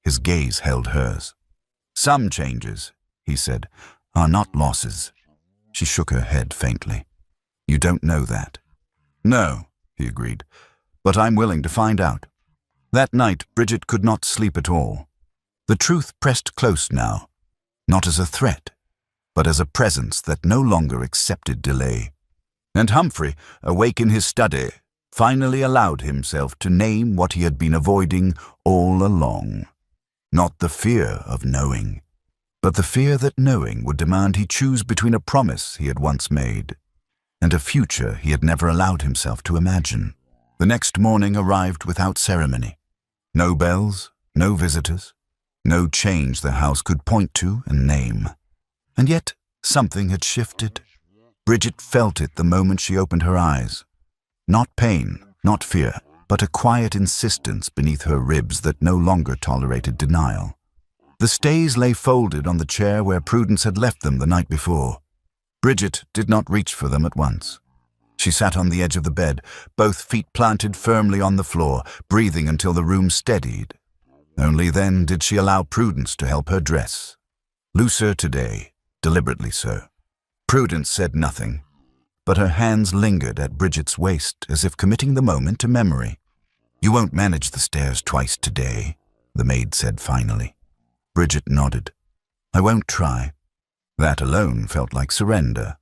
His gaze held hers. Some changes, he said, are not losses. She shook her head faintly. You don't know that. No, he agreed, but I'm willing to find out. That night, Bridget could not sleep at all. The truth pressed close now, not as a threat, but as a presence that no longer accepted delay. And Humphrey, awake in his study, finally allowed himself to name what he had been avoiding all along. Not the fear of knowing, but the fear that knowing would demand he choose between a promise he had once made and a future he had never allowed himself to imagine. The next morning arrived without ceremony. No bells, no visitors, no change the house could point to and name. And yet something had shifted. Bridget felt it the moment she opened her eyes. Not pain, not fear, but a quiet insistence beneath her ribs that no longer tolerated denial. The stays lay folded on the chair where Prudence had left them the night before. Bridget did not reach for them at once. She sat on the edge of the bed, both feet planted firmly on the floor, breathing until the room steadied. Only then did she allow Prudence to help her dress. Looser today, deliberately so. Prudence said nothing, but her hands lingered at Bridget's waist as if committing the moment to memory. You won't manage the stairs twice today, the maid said finally. Bridget nodded. I won't try. That alone felt like surrender.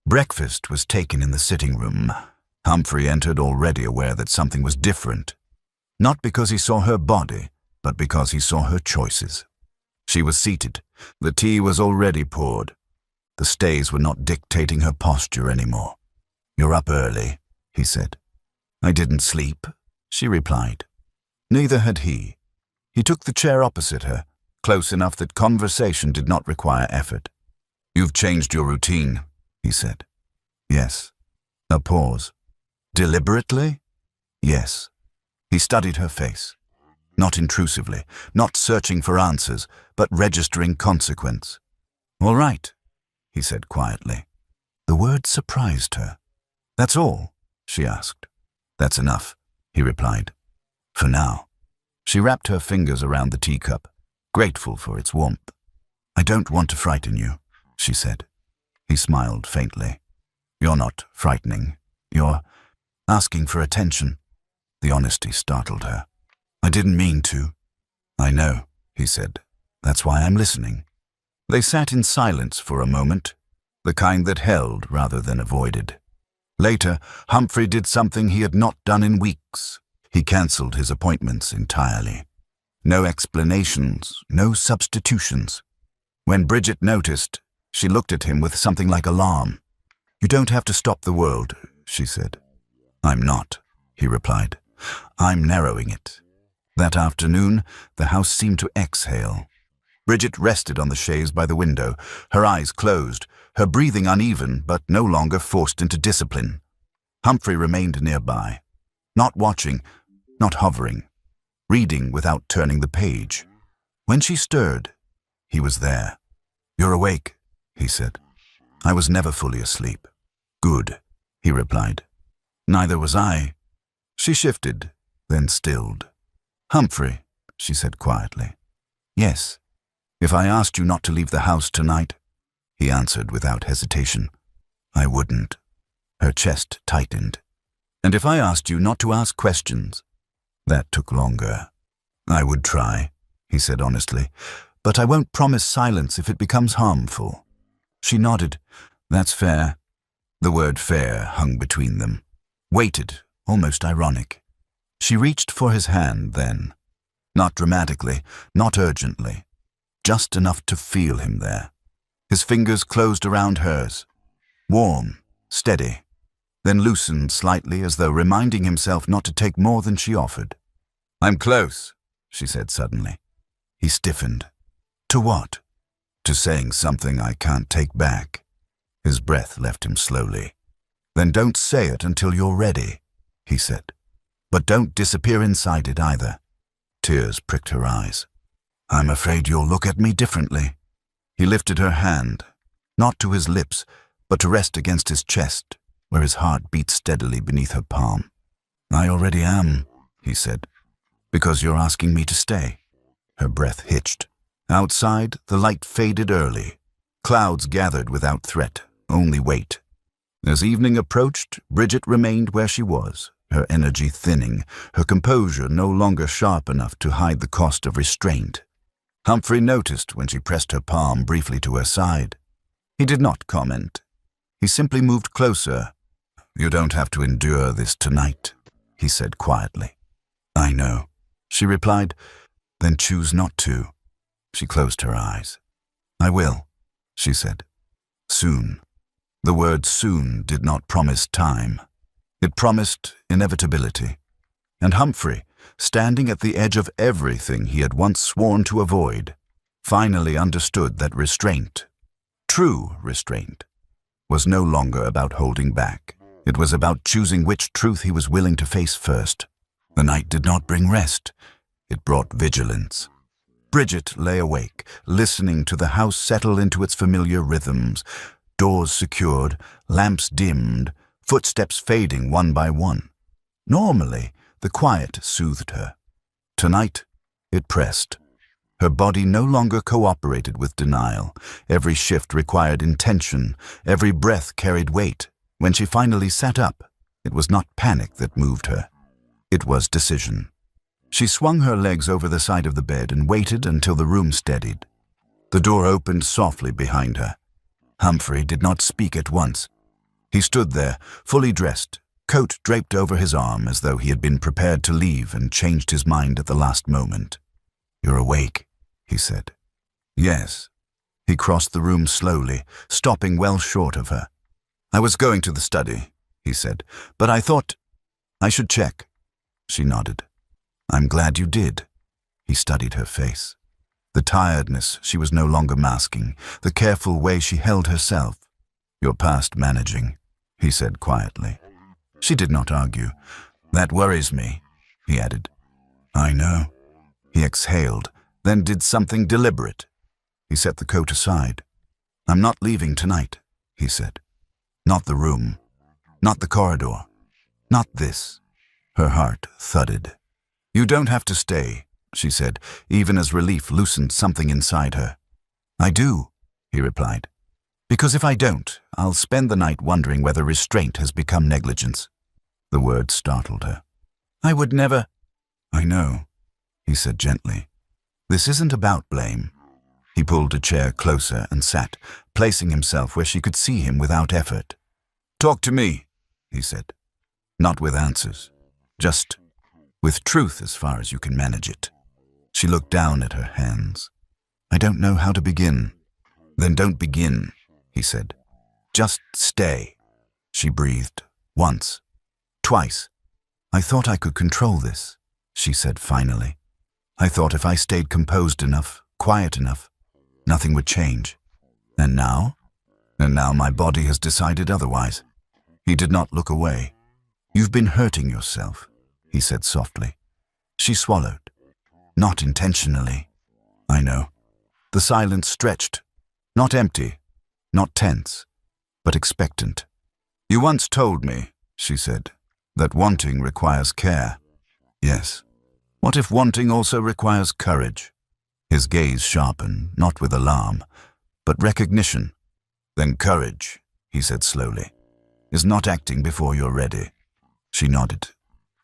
Breakfast was taken in the sitting room. Humphrey entered already aware that something was different. Not because he saw her body, but because he saw her choices. She was seated. The tea was already poured. The stays were not dictating her posture anymore. You're up early, he said. I didn't sleep, she replied. Neither had he. He took the chair opposite her, close enough that conversation did not require effort. You've changed your routine, he said. Yes. A pause. Deliberately? Yes. He studied her face. Not intrusively, not searching for answers, but registering consequence. All right, he said quietly. The word surprised her. That's all, she asked. That's enough, he replied. For now. She wrapped her fingers around the teacup, grateful for its warmth. I don't want to frighten you, she said. He smiled faintly. You're not frightening. You're asking for attention. The honesty startled her. I didn't mean to. I know, he said. That's why I'm listening. They sat in silence for a moment, the kind that held rather than avoided. Later, Humphrey did something he had not done in weeks. He cancelled his appointments entirely. No explanations, no substitutions. When Bridget noticed, she looked at him with something like alarm. You don't have to stop the world, she said. I'm not, he replied. I'm narrowing it. That afternoon, the house seemed to exhale. Bridget rested on the chaise by the window, her eyes closed, her breathing uneven but no longer forced into discipline. Humphrey remained nearby, not watching, not hovering, reading without turning the page. When she stirred, he was there. You're awake, he said. I was never fully asleep. Good, he replied. Neither was I. She shifted, then stilled. Humphrey, she said quietly. Yes. If I asked you not to leave the house tonight, he answered without hesitation. I wouldn't. Her chest tightened. And if I asked you not to ask questions, that took longer. I would try, he said honestly, but I won't promise silence if it becomes harmful. She nodded. That's fair. The word fair hung between them. Weighted, almost ironic. She reached for his hand then. Not dramatically, not urgently, just enough to feel him there. His fingers closed around hers, warm, steady, then loosened slightly as though reminding himself not to take more than she offered. "I'm close," she said suddenly. He stiffened. To what? To saying something I can't take back. His breath left him slowly. "Then don't say it until you're ready," he said. "But don't disappear inside it either." Tears pricked her eyes. "I'm afraid you'll look at me differently." He lifted her hand, not to his lips, but to rest against his chest, where his heart beat steadily beneath her palm. "I already am," he said. "Because you're asking me to stay." Her breath hitched. Outside, the light faded early. Clouds gathered without threat, only wait. As evening approached, Bridget remained where she was, her energy thinning, her composure no longer sharp enough to hide the cost of restraint. Humphrey noticed when she pressed her palm briefly to her side. He did not comment. He simply moved closer. "You don't have to endure this tonight," he said quietly. "I know," she replied. "Then choose not to." She closed her eyes. "I will," she said. "Soon." The word soon did not promise time. It promised inevitability. And Humphrey, standing at the edge of everything he had once sworn to avoid, finally understood that restraint, true restraint, was no longer about holding back. It was about choosing which truth he was willing to face first. The night did not bring rest. It brought vigilance. Bridget lay awake, listening to the house settle into its familiar rhythms, doors secured, lamps dimmed, footsteps fading one by one. Normally, the quiet soothed her. Tonight, it pressed. Her body no longer cooperated with denial. Every shift required intention. Every breath carried weight. When she finally sat up, it was not panic that moved her. It was decision. She swung her legs over the side of the bed and waited until the room steadied. The door opened softly behind her. Humphrey did not speak at once. He stood there, fully dressed, coat draped over his arm as though he had been prepared to leave and changed his mind at the last moment. "You're awake," he said. "Yes." He crossed the room slowly, stopping well short of her. "I was going to the study," he said, "but I thought I should check." She nodded. "I'm glad you did." He studied her face. The tiredness she was no longer masking, the careful way she held herself. "You're past managing," he said quietly. She did not argue. "That worries me," he added. "I know." He exhaled, then did something deliberate. He set the coat aside. "I'm not leaving tonight," he said. "Not the room. Not the corridor. Not this." Her heart thudded. "You don't have to stay," she said, even as relief loosened something inside her. "I do," he replied. "Because if I don't, I'll spend the night wondering whether restraint has become negligence." The word startled her. "I would never—" "I know," he said gently. "This isn't about blame." He pulled a chair closer and sat, placing himself where she could see him without effort. "Talk to me," he said. "Not with answers. Just with truth as far as you can manage it." She looked down at her hands. "I don't know how to begin." "Then don't begin," he said. "Just stay." She breathed. Once. Twice. "I thought I could control this," she said finally. "I thought if I stayed composed enough, quiet enough, nothing would change. And now? And now my body has decided otherwise." He did not look away. "You've been hurting yourself," he said softly. She swallowed. "Not intentionally." "I know." The silence stretched. Not empty, not tense, but expectant. "You once told me," she said, "that wanting requires care." "Yes." "What if wanting also requires courage?" His gaze sharpened, not with alarm, but recognition. "Then courage," he said slowly, "is not acting before you're ready." She nodded.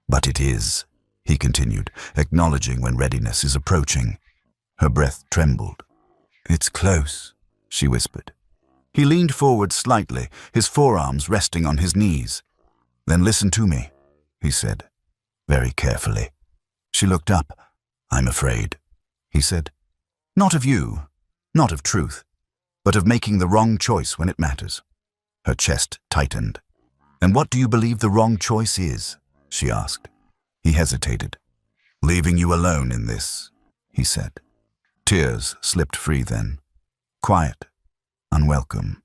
"But it is," he continued, acknowledging when readiness is approaching. Her breath trembled. "It's close," she whispered. He leaned forward slightly, his forearms resting on his knees. "Then listen to me," he said. very carefully. She looked up. "I'm afraid," he said. "Not of you, not of truth, but of making the wrong choice when it matters." Her chest tightened. "And what do you believe the wrong choice is?" she asked. He hesitated. "Leaving you alone in this," he said. Tears slipped free then. Quiet, unwelcome.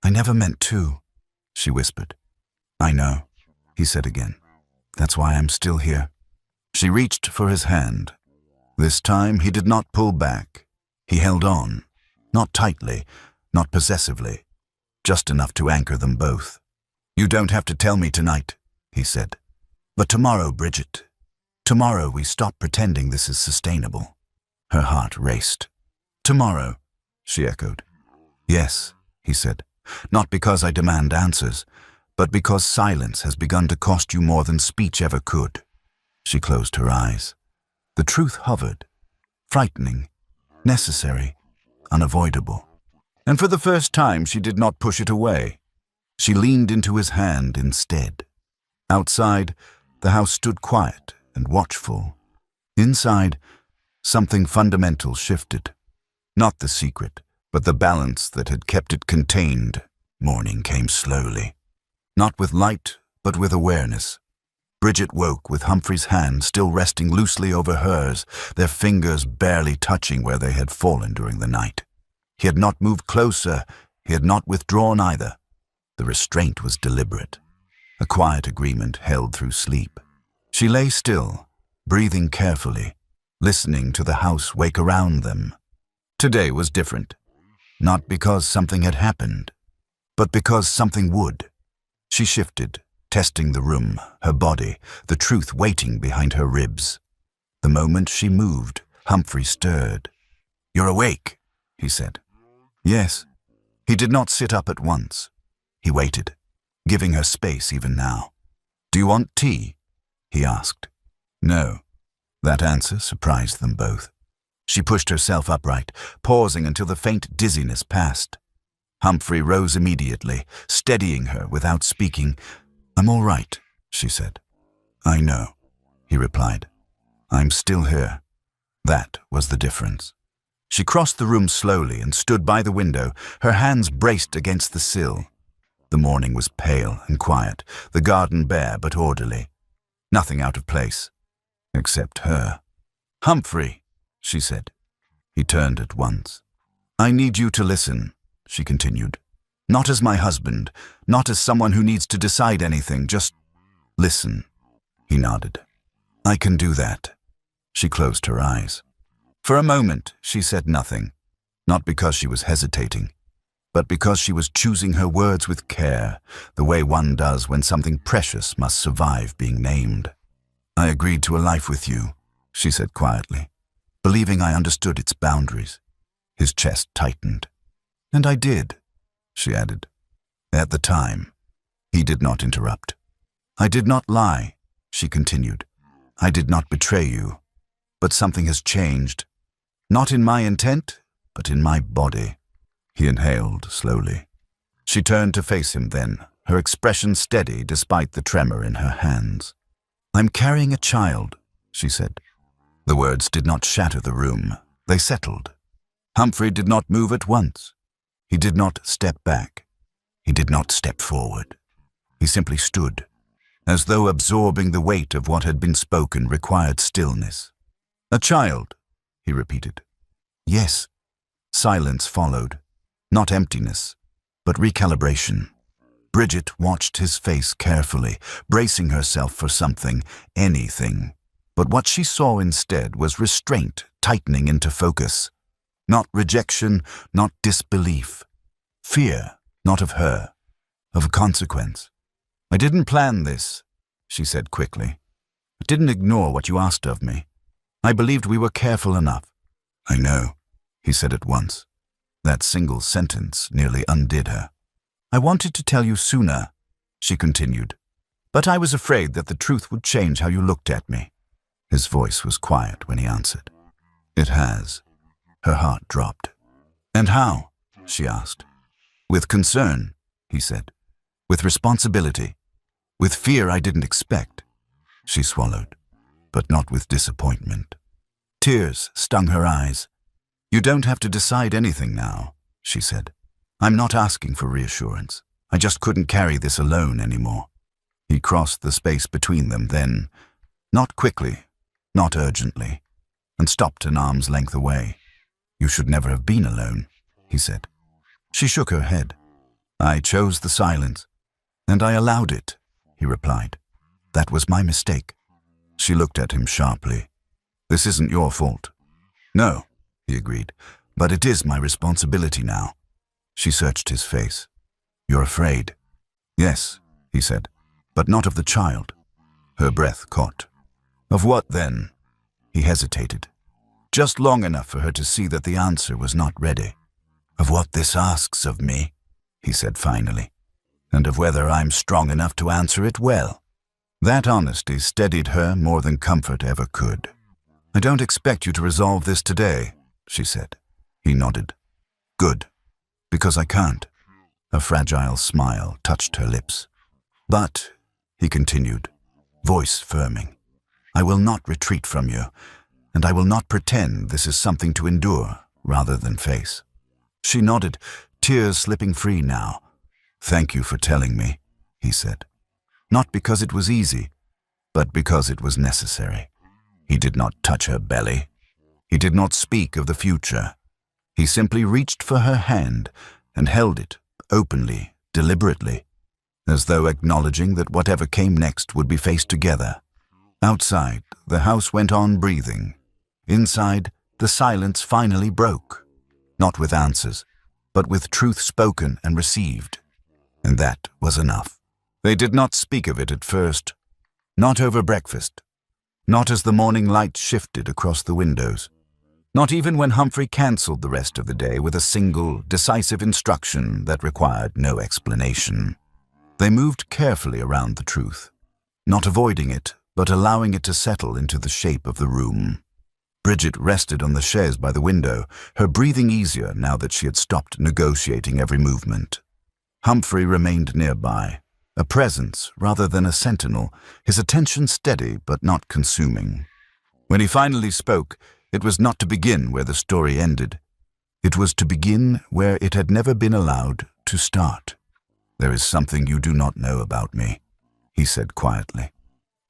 "I never meant to," she whispered. "I know," he said again. "That's why I'm still here." She reached for his hand. This time he did not pull back. He held on, not tightly, not possessively, just enough to anchor them both. "You don't have to tell me tonight," he said. "But tomorrow, Bridget. Tomorrow we stop pretending this is sustainable." Her heart raced. "Tomorrow," she echoed. "Yes," he said. "Not because I demand answers, but because silence has begun to cost you more than speech ever could." She closed her eyes. The truth hovered, frightening, necessary, unavoidable. And for the first time she did not push it away. She leaned into his hand instead. Outside, the house stood quiet and watchful. Inside, something fundamental shifted. Not the secret, but the balance that had kept it contained. Morning came slowly. Not with light, but with awareness. Bridget woke with Humphrey's hand still resting loosely over hers, their fingers barely touching where they had fallen during the night. He had not moved closer, he had not withdrawn either. The restraint was deliberate. A quiet agreement held through sleep. She lay still, breathing carefully, listening to the house wake around them. Today was different. Not because something had happened, but because something would. She shifted, testing the room, her body, the truth waiting behind her ribs. The moment she moved, Humphrey stirred. "You're awake," he said. "Yes." He did not sit up at once. He waited, giving her space even now. "Do you want tea?" he asked. "No." That answer surprised them both. She pushed herself upright, pausing until the faint dizziness passed. Humphrey rose immediately, steadying her without speaking. "I'm all right," she said. "I know," he replied. "I'm still here." That was the difference. She crossed the room slowly and stood by the window, her hands braced against the sill. The morning was pale and quiet, the garden bare but orderly. Nothing out of place, except her. "Humphrey," she said. He turned at once. "I need you to listen," she continued. "Not as my husband, not as someone who needs to decide anything, just listen." He nodded. "I can do that." She closed her eyes. For a moment, she said nothing, not because she was hesitating, but because she was choosing her words with care, the way one does when something precious must survive being named. "I agreed to a life with you," she said quietly, believing I understood its boundaries. His chest tightened. "And I did," she added. "At the time." He did not interrupt. "I did not lie," she continued. "I did not betray you. But something has changed. Not in my intent, but in my body." He inhaled slowly. She turned to face him then, her expression steady despite the tremor in her hands. "I'm carrying a child," she said. The words did not shatter the room. They settled. Humphrey did not move at once. He did not step back. He did not step forward. He simply stood, as though absorbing the weight of what had been spoken required stillness. "A child," he repeated. "Yes." Silence followed. Not emptiness, but recalibration. Bridget watched his face carefully, bracing herself for something, anything. But what she saw instead was restraint tightening into focus. Not rejection, not disbelief. Fear, not of her, of consequence. "I didn't plan this," she said quickly. "I didn't ignore what you asked of me. I believed we were careful enough." "I know," he said at once. That single sentence nearly undid her. "I wanted to tell you sooner," she continued, "but I was afraid that the truth would change how you looked at me." His voice was quiet when he answered. "It has." Her heart dropped. "And how?" she asked. "With concern," he said. "With responsibility. With fear I didn't expect." She swallowed. but not with disappointment. Tears stung her eyes. "You don't have to decide anything now," she said. "I'm not asking for reassurance. I just couldn't carry this alone anymore." He crossed the space between them then, not quickly, not urgently, and stopped an arm's length away. "You should never have been alone," he said. She shook her head. "I chose the silence, and I allowed it," he replied. "That was my mistake." She looked at him sharply. "This isn't your fault." "No," he agreed, "but it is my responsibility now." She searched his face. "You're afraid?" "Yes," he said, "but not of the child." Her breath caught. "Of what then?" He hesitated, just long enough for her to see that the answer was not ready. "Of what this asks of me," he said finally, "and of whether I'm strong enough to answer it well." That honesty steadied her more than comfort ever could. "I don't expect you to resolve this today," she said. He nodded. "Good, because I can't." A fragile smile touched her lips. "But," he continued, voice firming, "I will not retreat from you, and I will not pretend this is something to endure rather than face." She nodded, tears slipping free now. "Thank you for telling me," he said. Not because it was easy, but because it was necessary. He did not touch her belly. He did not speak of the future. He simply reached for her hand and held it, openly, deliberately, as though acknowledging that whatever came next would be faced together. Outside, the house went on breathing. Inside, the silence finally broke, not with answers, but with truth spoken and received. And that was enough. They did not speak of it at first, not over breakfast, not as the morning light shifted across the windows, not even when Humphrey cancelled the rest of the day with a single, decisive instruction that required no explanation. They moved carefully around the truth, not avoiding it, but allowing it to settle into the shape of the room. Bridget rested on the chaise by the window, her breathing easier now that she had stopped negotiating every movement. Humphrey remained nearby, a presence rather than a sentinel, his attention steady but not consuming. When he finally spoke, it was not to begin where the story ended. It was to begin where it had never been allowed to start. "There is something you do not know about me," he said quietly.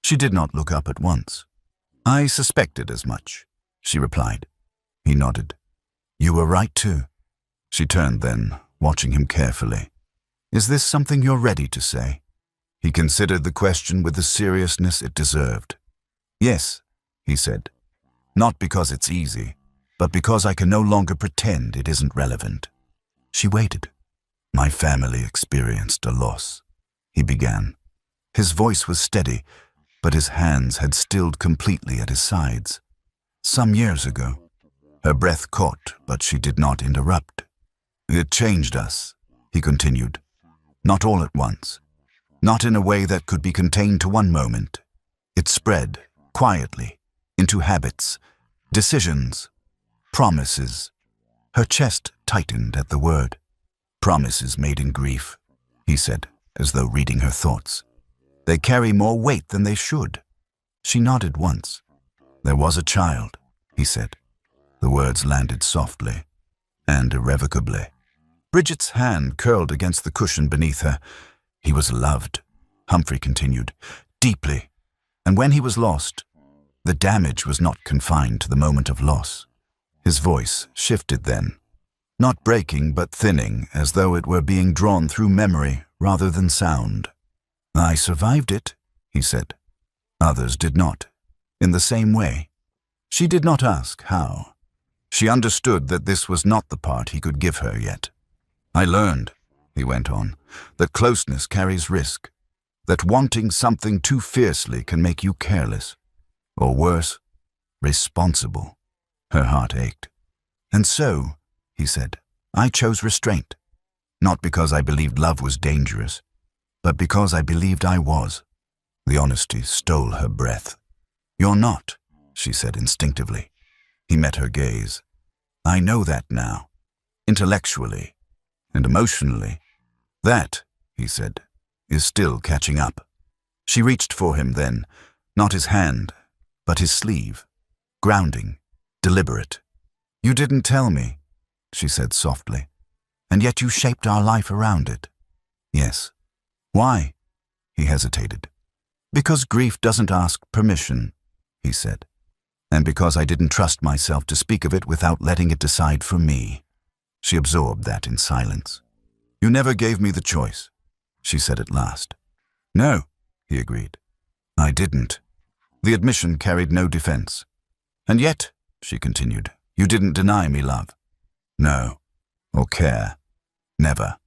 She did not look up at once. "I suspected as much," she replied. He nodded. "You were right too." She turned then, watching him carefully. "Is this something you're ready to say?" He considered the question with the seriousness it deserved. "Yes," he said. "Not because it's easy, but because I can no longer pretend it isn't relevant." She waited. "My family experienced a loss," he began. His voice was steady, but his hands had stilled completely at his sides. "Some years ago." Her breath caught, but she did not interrupt. "It changed us," he continued. "Not all at once. Not in a way that could be contained to one moment. It spread, quietly, into habits, decisions, promises." Her chest tightened at the word. "Promises made in grief," he said, as though reading her thoughts. "They carry more weight than they should." She nodded once. "There was a child," he said. The words landed softly and irrevocably. Bridget's hand curled against the cushion beneath her. "He was loved," Humphrey continued, "deeply. And when he was lost, the damage was not confined to the moment of loss." His voice shifted then, not breaking but thinning, as though it were being drawn through memory rather than sound. "I survived it," he said. "Others did not, in the same way." She did not ask how. She understood that this was not the part he could give her yet. "I learned," he went on, "that closeness carries risk, that wanting something too fiercely can make you careless, or worse, responsible." Her heart ached. "And so," he said, "I chose restraint, not because I believed love was dangerous, but because I believed I was." The honesty stole her breath. "You're not," she said instinctively. He met her gaze. "I know that now, intellectually and emotionally. That," he said, "is still catching up." She reached for him then, not his hand, but his sleeve. Grounding, deliberate. "You didn't tell me," she said softly, "and yet you shaped our life around it." "Yes." "Why?" He hesitated. "Because grief doesn't ask permission," he said, "and because I didn't trust myself to speak of it without letting it decide for me." She absorbed that in silence. "You never gave me the choice," she said at last. "No," he agreed. "I didn't." The admission carried no defense. "And yet," she continued, "you didn't deny me love." "No. Or care. Never."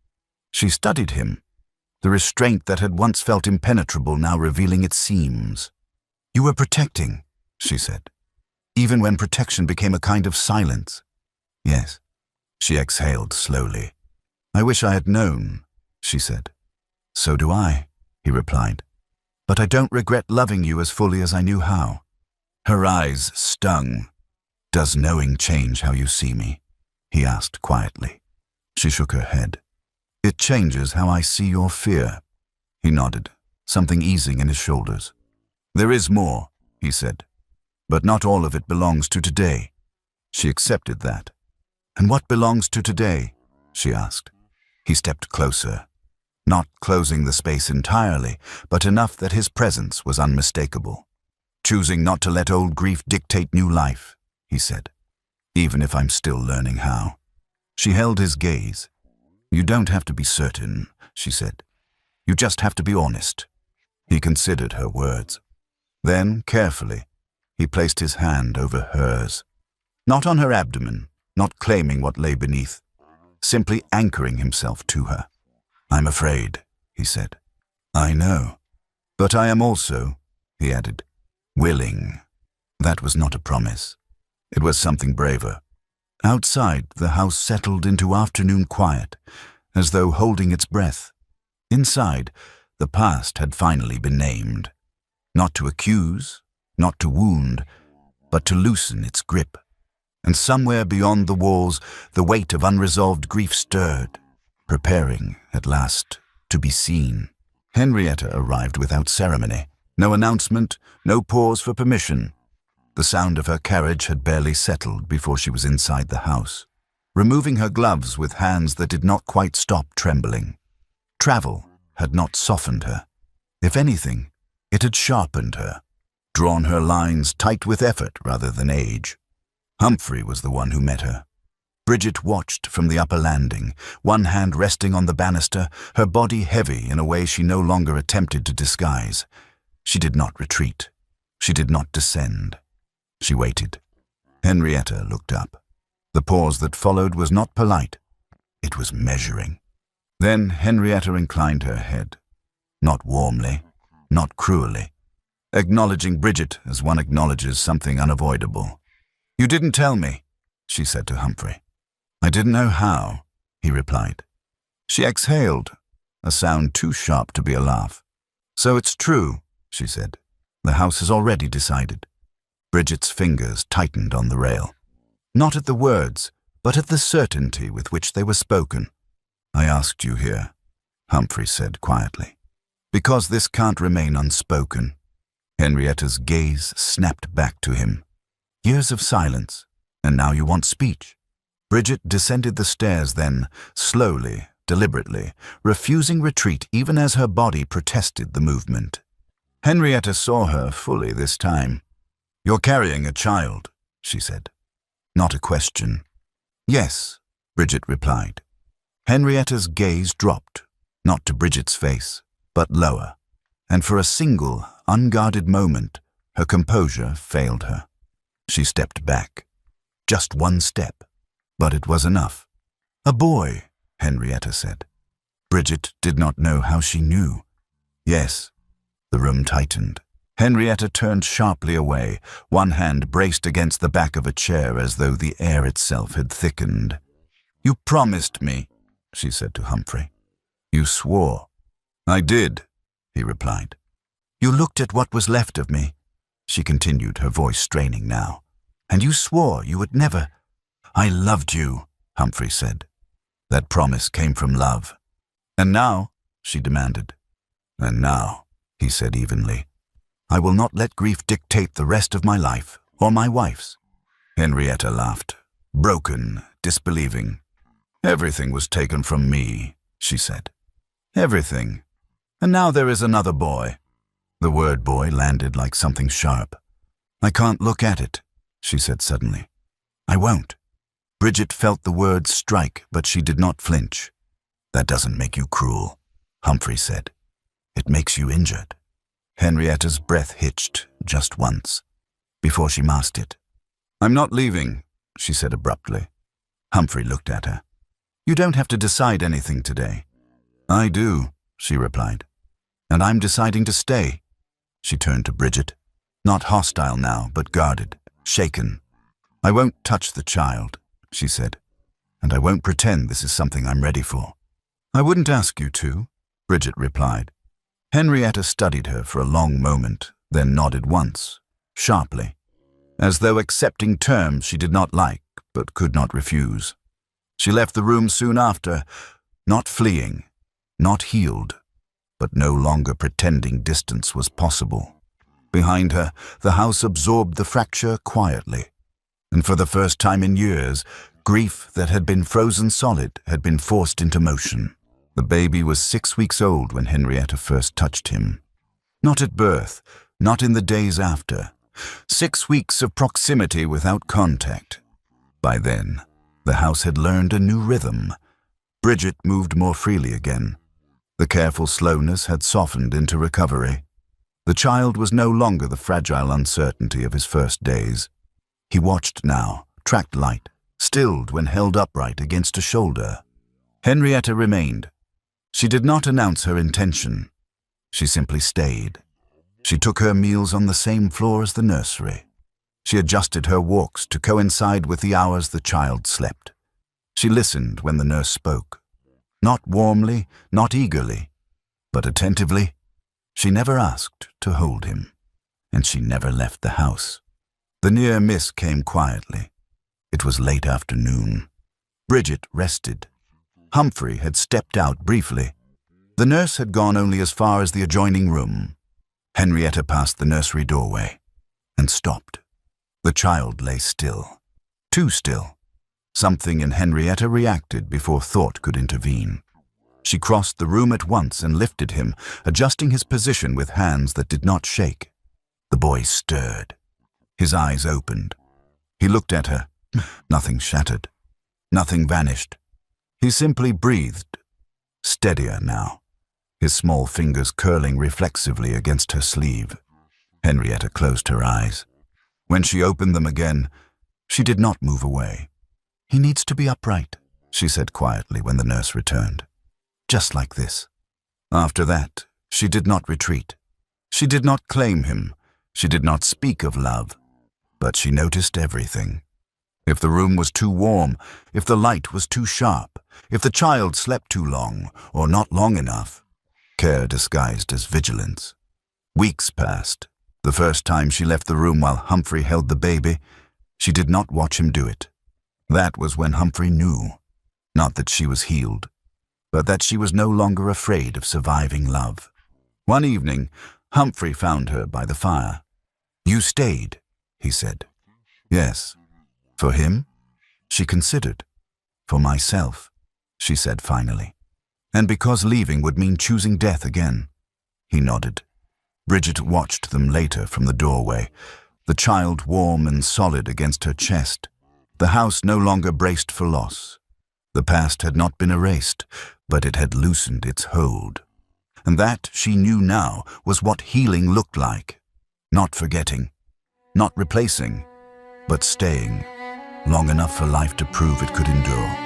She studied him, the restraint that had once felt impenetrable now revealing its seams. "You were protecting," she said, "even when protection became a kind of silence." "Yes." She exhaled slowly. "I wish I had known," she said. "So do I," he replied. "But I don't regret loving you as fully as I knew how." Her eyes stung. "Does knowing change how you see me?" he asked quietly. She shook her head. "It changes how I see your fear." He nodded, something easing in his shoulders. "There is more," he said, "but not all of it belongs to today." She accepted that. "And what belongs to today?" she asked. He stepped closer, not closing the space entirely, but enough that his presence was unmistakable. "Choosing not to let old grief dictate new life," he said, "even if I'm still learning how." She held his gaze. "You don't have to be certain," she said. "You just have to be honest." He considered her words. Then, carefully, he placed his hand over hers. Not on her abdomen, not claiming what lay beneath, simply anchoring himself to her. "I'm afraid," he said. "I know. But I am also," he added, "willing." That was not a promise. It was something braver. Outside, the house settled into afternoon quiet, as though holding its breath. Inside, the past had finally been named. Not to accuse, not to wound, but to loosen its grip. And somewhere beyond the walls, the weight of unresolved grief stirred, preparing, at last, to be seen. Henrietta arrived without ceremony. No announcement, no pause for permission. The sound of her carriage had barely settled before she was inside the house, removing her gloves with hands that did not quite stop trembling. Travel had not softened her. If anything, it had sharpened her, drawn her lines tight with effort rather than age. Humphrey was the one who met her. Bridget watched from the upper landing, one hand resting on the banister, her body heavy in a way she no longer attempted to disguise. She did not retreat. She did not descend. She waited. Henrietta looked up. The pause that followed was not polite. It was measuring. Then Henrietta inclined her head. Not warmly, not cruelly, acknowledging Bridget as one acknowledges something unavoidable. "You didn't tell me," she said to Humphrey. "I didn't know how," he replied. She exhaled, a sound too sharp to be a laugh. "So it's true," she said. "The house has already decided." Bridget's fingers tightened on the rail. Not at the words, but at the certainty with which they were spoken. "I asked you here," Humphrey said quietly, "because this can't remain unspoken." Henrietta's gaze snapped back to him. "Years of silence, and now you want speech." Bridget descended the stairs then, slowly, deliberately, refusing retreat even as her body protested the movement. Henrietta saw her fully this time. "You're carrying a child," she said. Not a question. "Yes," Bridget replied. Henrietta's gaze dropped, not to Bridget's face, but lower, and for a single, unguarded moment, her composure failed her. She stepped back. Just one step, but it was enough. "A boy," Henrietta said. Bridget did not know how she knew. "Yes." The room tightened. Henrietta turned sharply away, one hand braced against the back of a chair as though the air itself had thickened. "You promised me," she said to Humphrey. "You swore." "I did," he replied. "You looked at what was left of me," she continued, her voice straining now. "And you swore you would never—" "I loved you," Humphrey said. "That promise came from love." "And now?" she demanded. "And now," he said evenly, I will not let grief dictate the rest of my life, or my wife's." Henrietta laughed, broken, disbelieving. "Everything was taken from me," she said. "Everything. And now there is another boy." The word boy landed like something sharp. "I can't look at it," she said suddenly. "I won't." Bridget felt the words strike, but she did not flinch. "That doesn't make you cruel," Humphrey said. "It makes you injured." Henrietta's breath hitched just once, before she masked it. "I'm not leaving," she said abruptly. Humphrey looked at her. "You don't have to decide anything today." "I do," she replied. "And I'm deciding to stay." She turned to Bridget, not hostile now, but guarded, shaken. "I won't touch the child," she said, "and I won't pretend this is something I'm ready for." "I wouldn't ask you to," Bridget replied. Henrietta studied her for a long moment, then nodded once, sharply, as though accepting terms she did not like but could not refuse. She left the room soon after, not fleeing, not healed, but no longer pretending distance was possible. Behind her, the house absorbed the fracture quietly, and for the first time in years, grief that had been frozen solid had been forced into motion. The baby was 6 weeks old when Henrietta first touched him. Not at birth, not in the days after. 6 weeks of proximity without contact. By then, the house had learned a new rhythm. Bridget moved more freely again. The careful slowness had softened into recovery. The child was no longer the fragile uncertainty of his first days. He watched now, tracked light, stilled when held upright against a shoulder. Henrietta remained. She did not announce her intention. She simply stayed. She took her meals on the same floor as the nursery. She adjusted her walks to coincide with the hours the child slept. She listened when the nurse spoke. Not warmly, not eagerly, but attentively. She never asked to hold him, and she never left the house. The near miss came quietly. It was late afternoon. Bridget rested. Humphrey had stepped out briefly. The nurse had gone only as far as the adjoining room. Henrietta passed the nursery doorway and stopped. The child lay still. Too still. Something in Henrietta reacted before thought could intervene. She crossed the room at once and lifted him, adjusting his position with hands that did not shake. The boy stirred. His eyes opened. He looked at her. Nothing shattered. Nothing vanished. He simply breathed, steadier now, his small fingers curling reflexively against her sleeve. Henrietta closed her eyes. When she opened them again, she did not move away. "He needs to be upright," she said quietly when the nurse returned. "Just like this." After that, she did not retreat. She did not claim him. She did not speak of love. But she noticed everything. If the room was too warm, if the light was too sharp, if the child slept too long or not long enough, care disguised as vigilance. Weeks passed. The first time she left the room while Humphrey held the baby, she did not watch him do it. That was when Humphrey knew, not that she was healed, but that she was no longer afraid of surviving love. One evening, Humphrey found her by the fire. "You stayed," he said. "Yes." "For him?" She considered. "For myself," she said finally. "And because leaving would mean choosing death again." He nodded. Bridget watched them later from the doorway, the child warm and solid against her chest. The house no longer braced for loss. The past had not been erased, but it had loosened its hold. And that, she knew now, was what healing looked like. Not forgetting, not replacing, but staying, long enough for life to prove it could endure.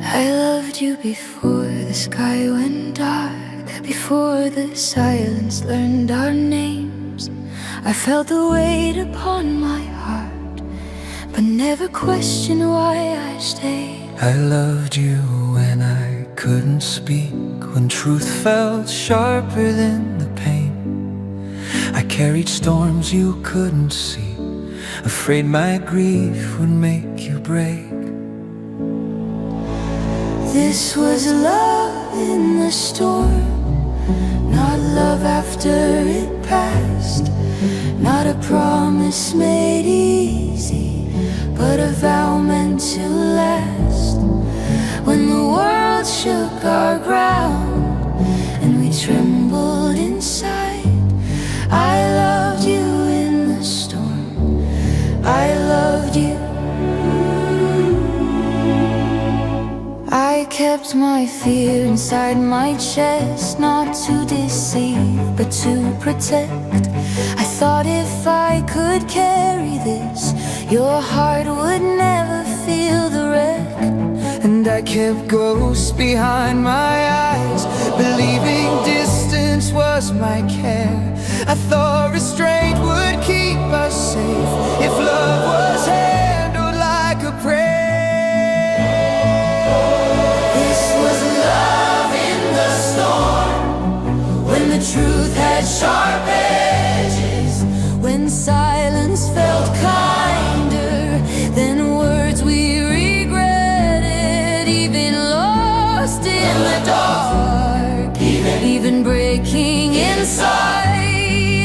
I loved you before the sky went dark, before the silence learned our names. I felt the weight upon my heart, but never questioned why I stayed. I loved you when I couldn't speak, when truth felt sharper than the pain. I carried storms you couldn't see, afraid my grief would make you break. This was love in the storm, not love after it passed, not a promise made easy, but a vow meant to last. When the world shook our ground and we trembled inside, I loved you in the storm, I loved you. I kept my fear inside my chest, not to deceive, but to protect. I thought if I could carry this, your heart would never feel the wreck. And I kept ghosts behind my eyes, believing distance was my care. I thought restraint would keep us safe if love was handled like a prayer. The truth had sharp edges, when silence felt kinder than words we regretted, even lost in the dark, even breaking inside.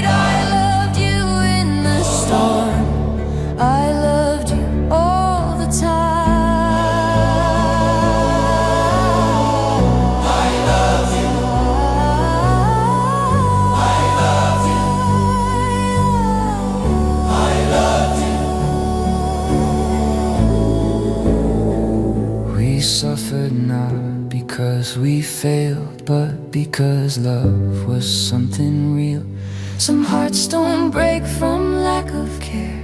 I loved you in the storm, I loved you all the time. We suffered not because we failed, but because love was something real. Some hearts don't break from lack of care,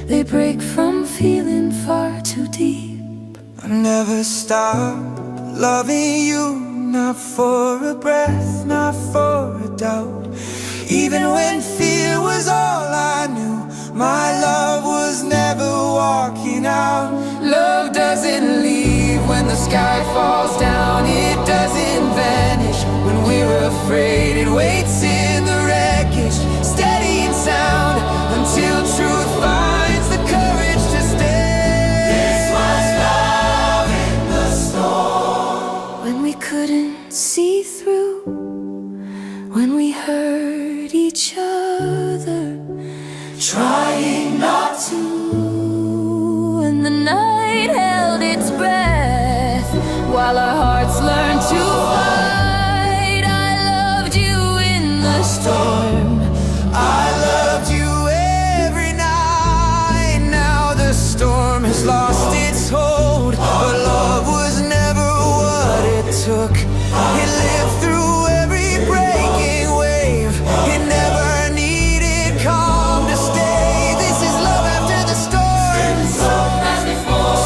they break from feeling far too deep. I never stopped loving you, not for a breath, not for a doubt. Even when fear was all I knew, my love was never walking out. Love doesn't leave when the sky falls down, it doesn't vanish when we're afraid. It waits in the wreckage, steady and sound, until truth finds the courage to stay. This was love in the storm, when we couldn't see through, when we hurt each other, trying not to, and the night held its breath while our hearts learned to fight. I loved you in the storm, I loved you every night. Now the storm has lost its hold, but love was never what it took. It lived through every breaking wave, it never needed calm to stay. This is love after the storm,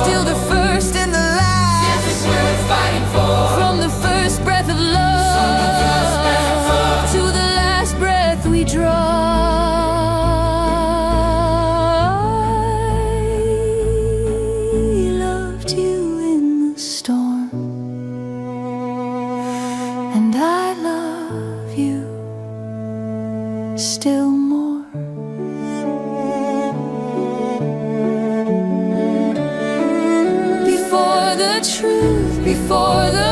still the first and the last, from the first breath of love to the last breath we draw. I loved you in the storm, and I love you still more. Before the truth, before the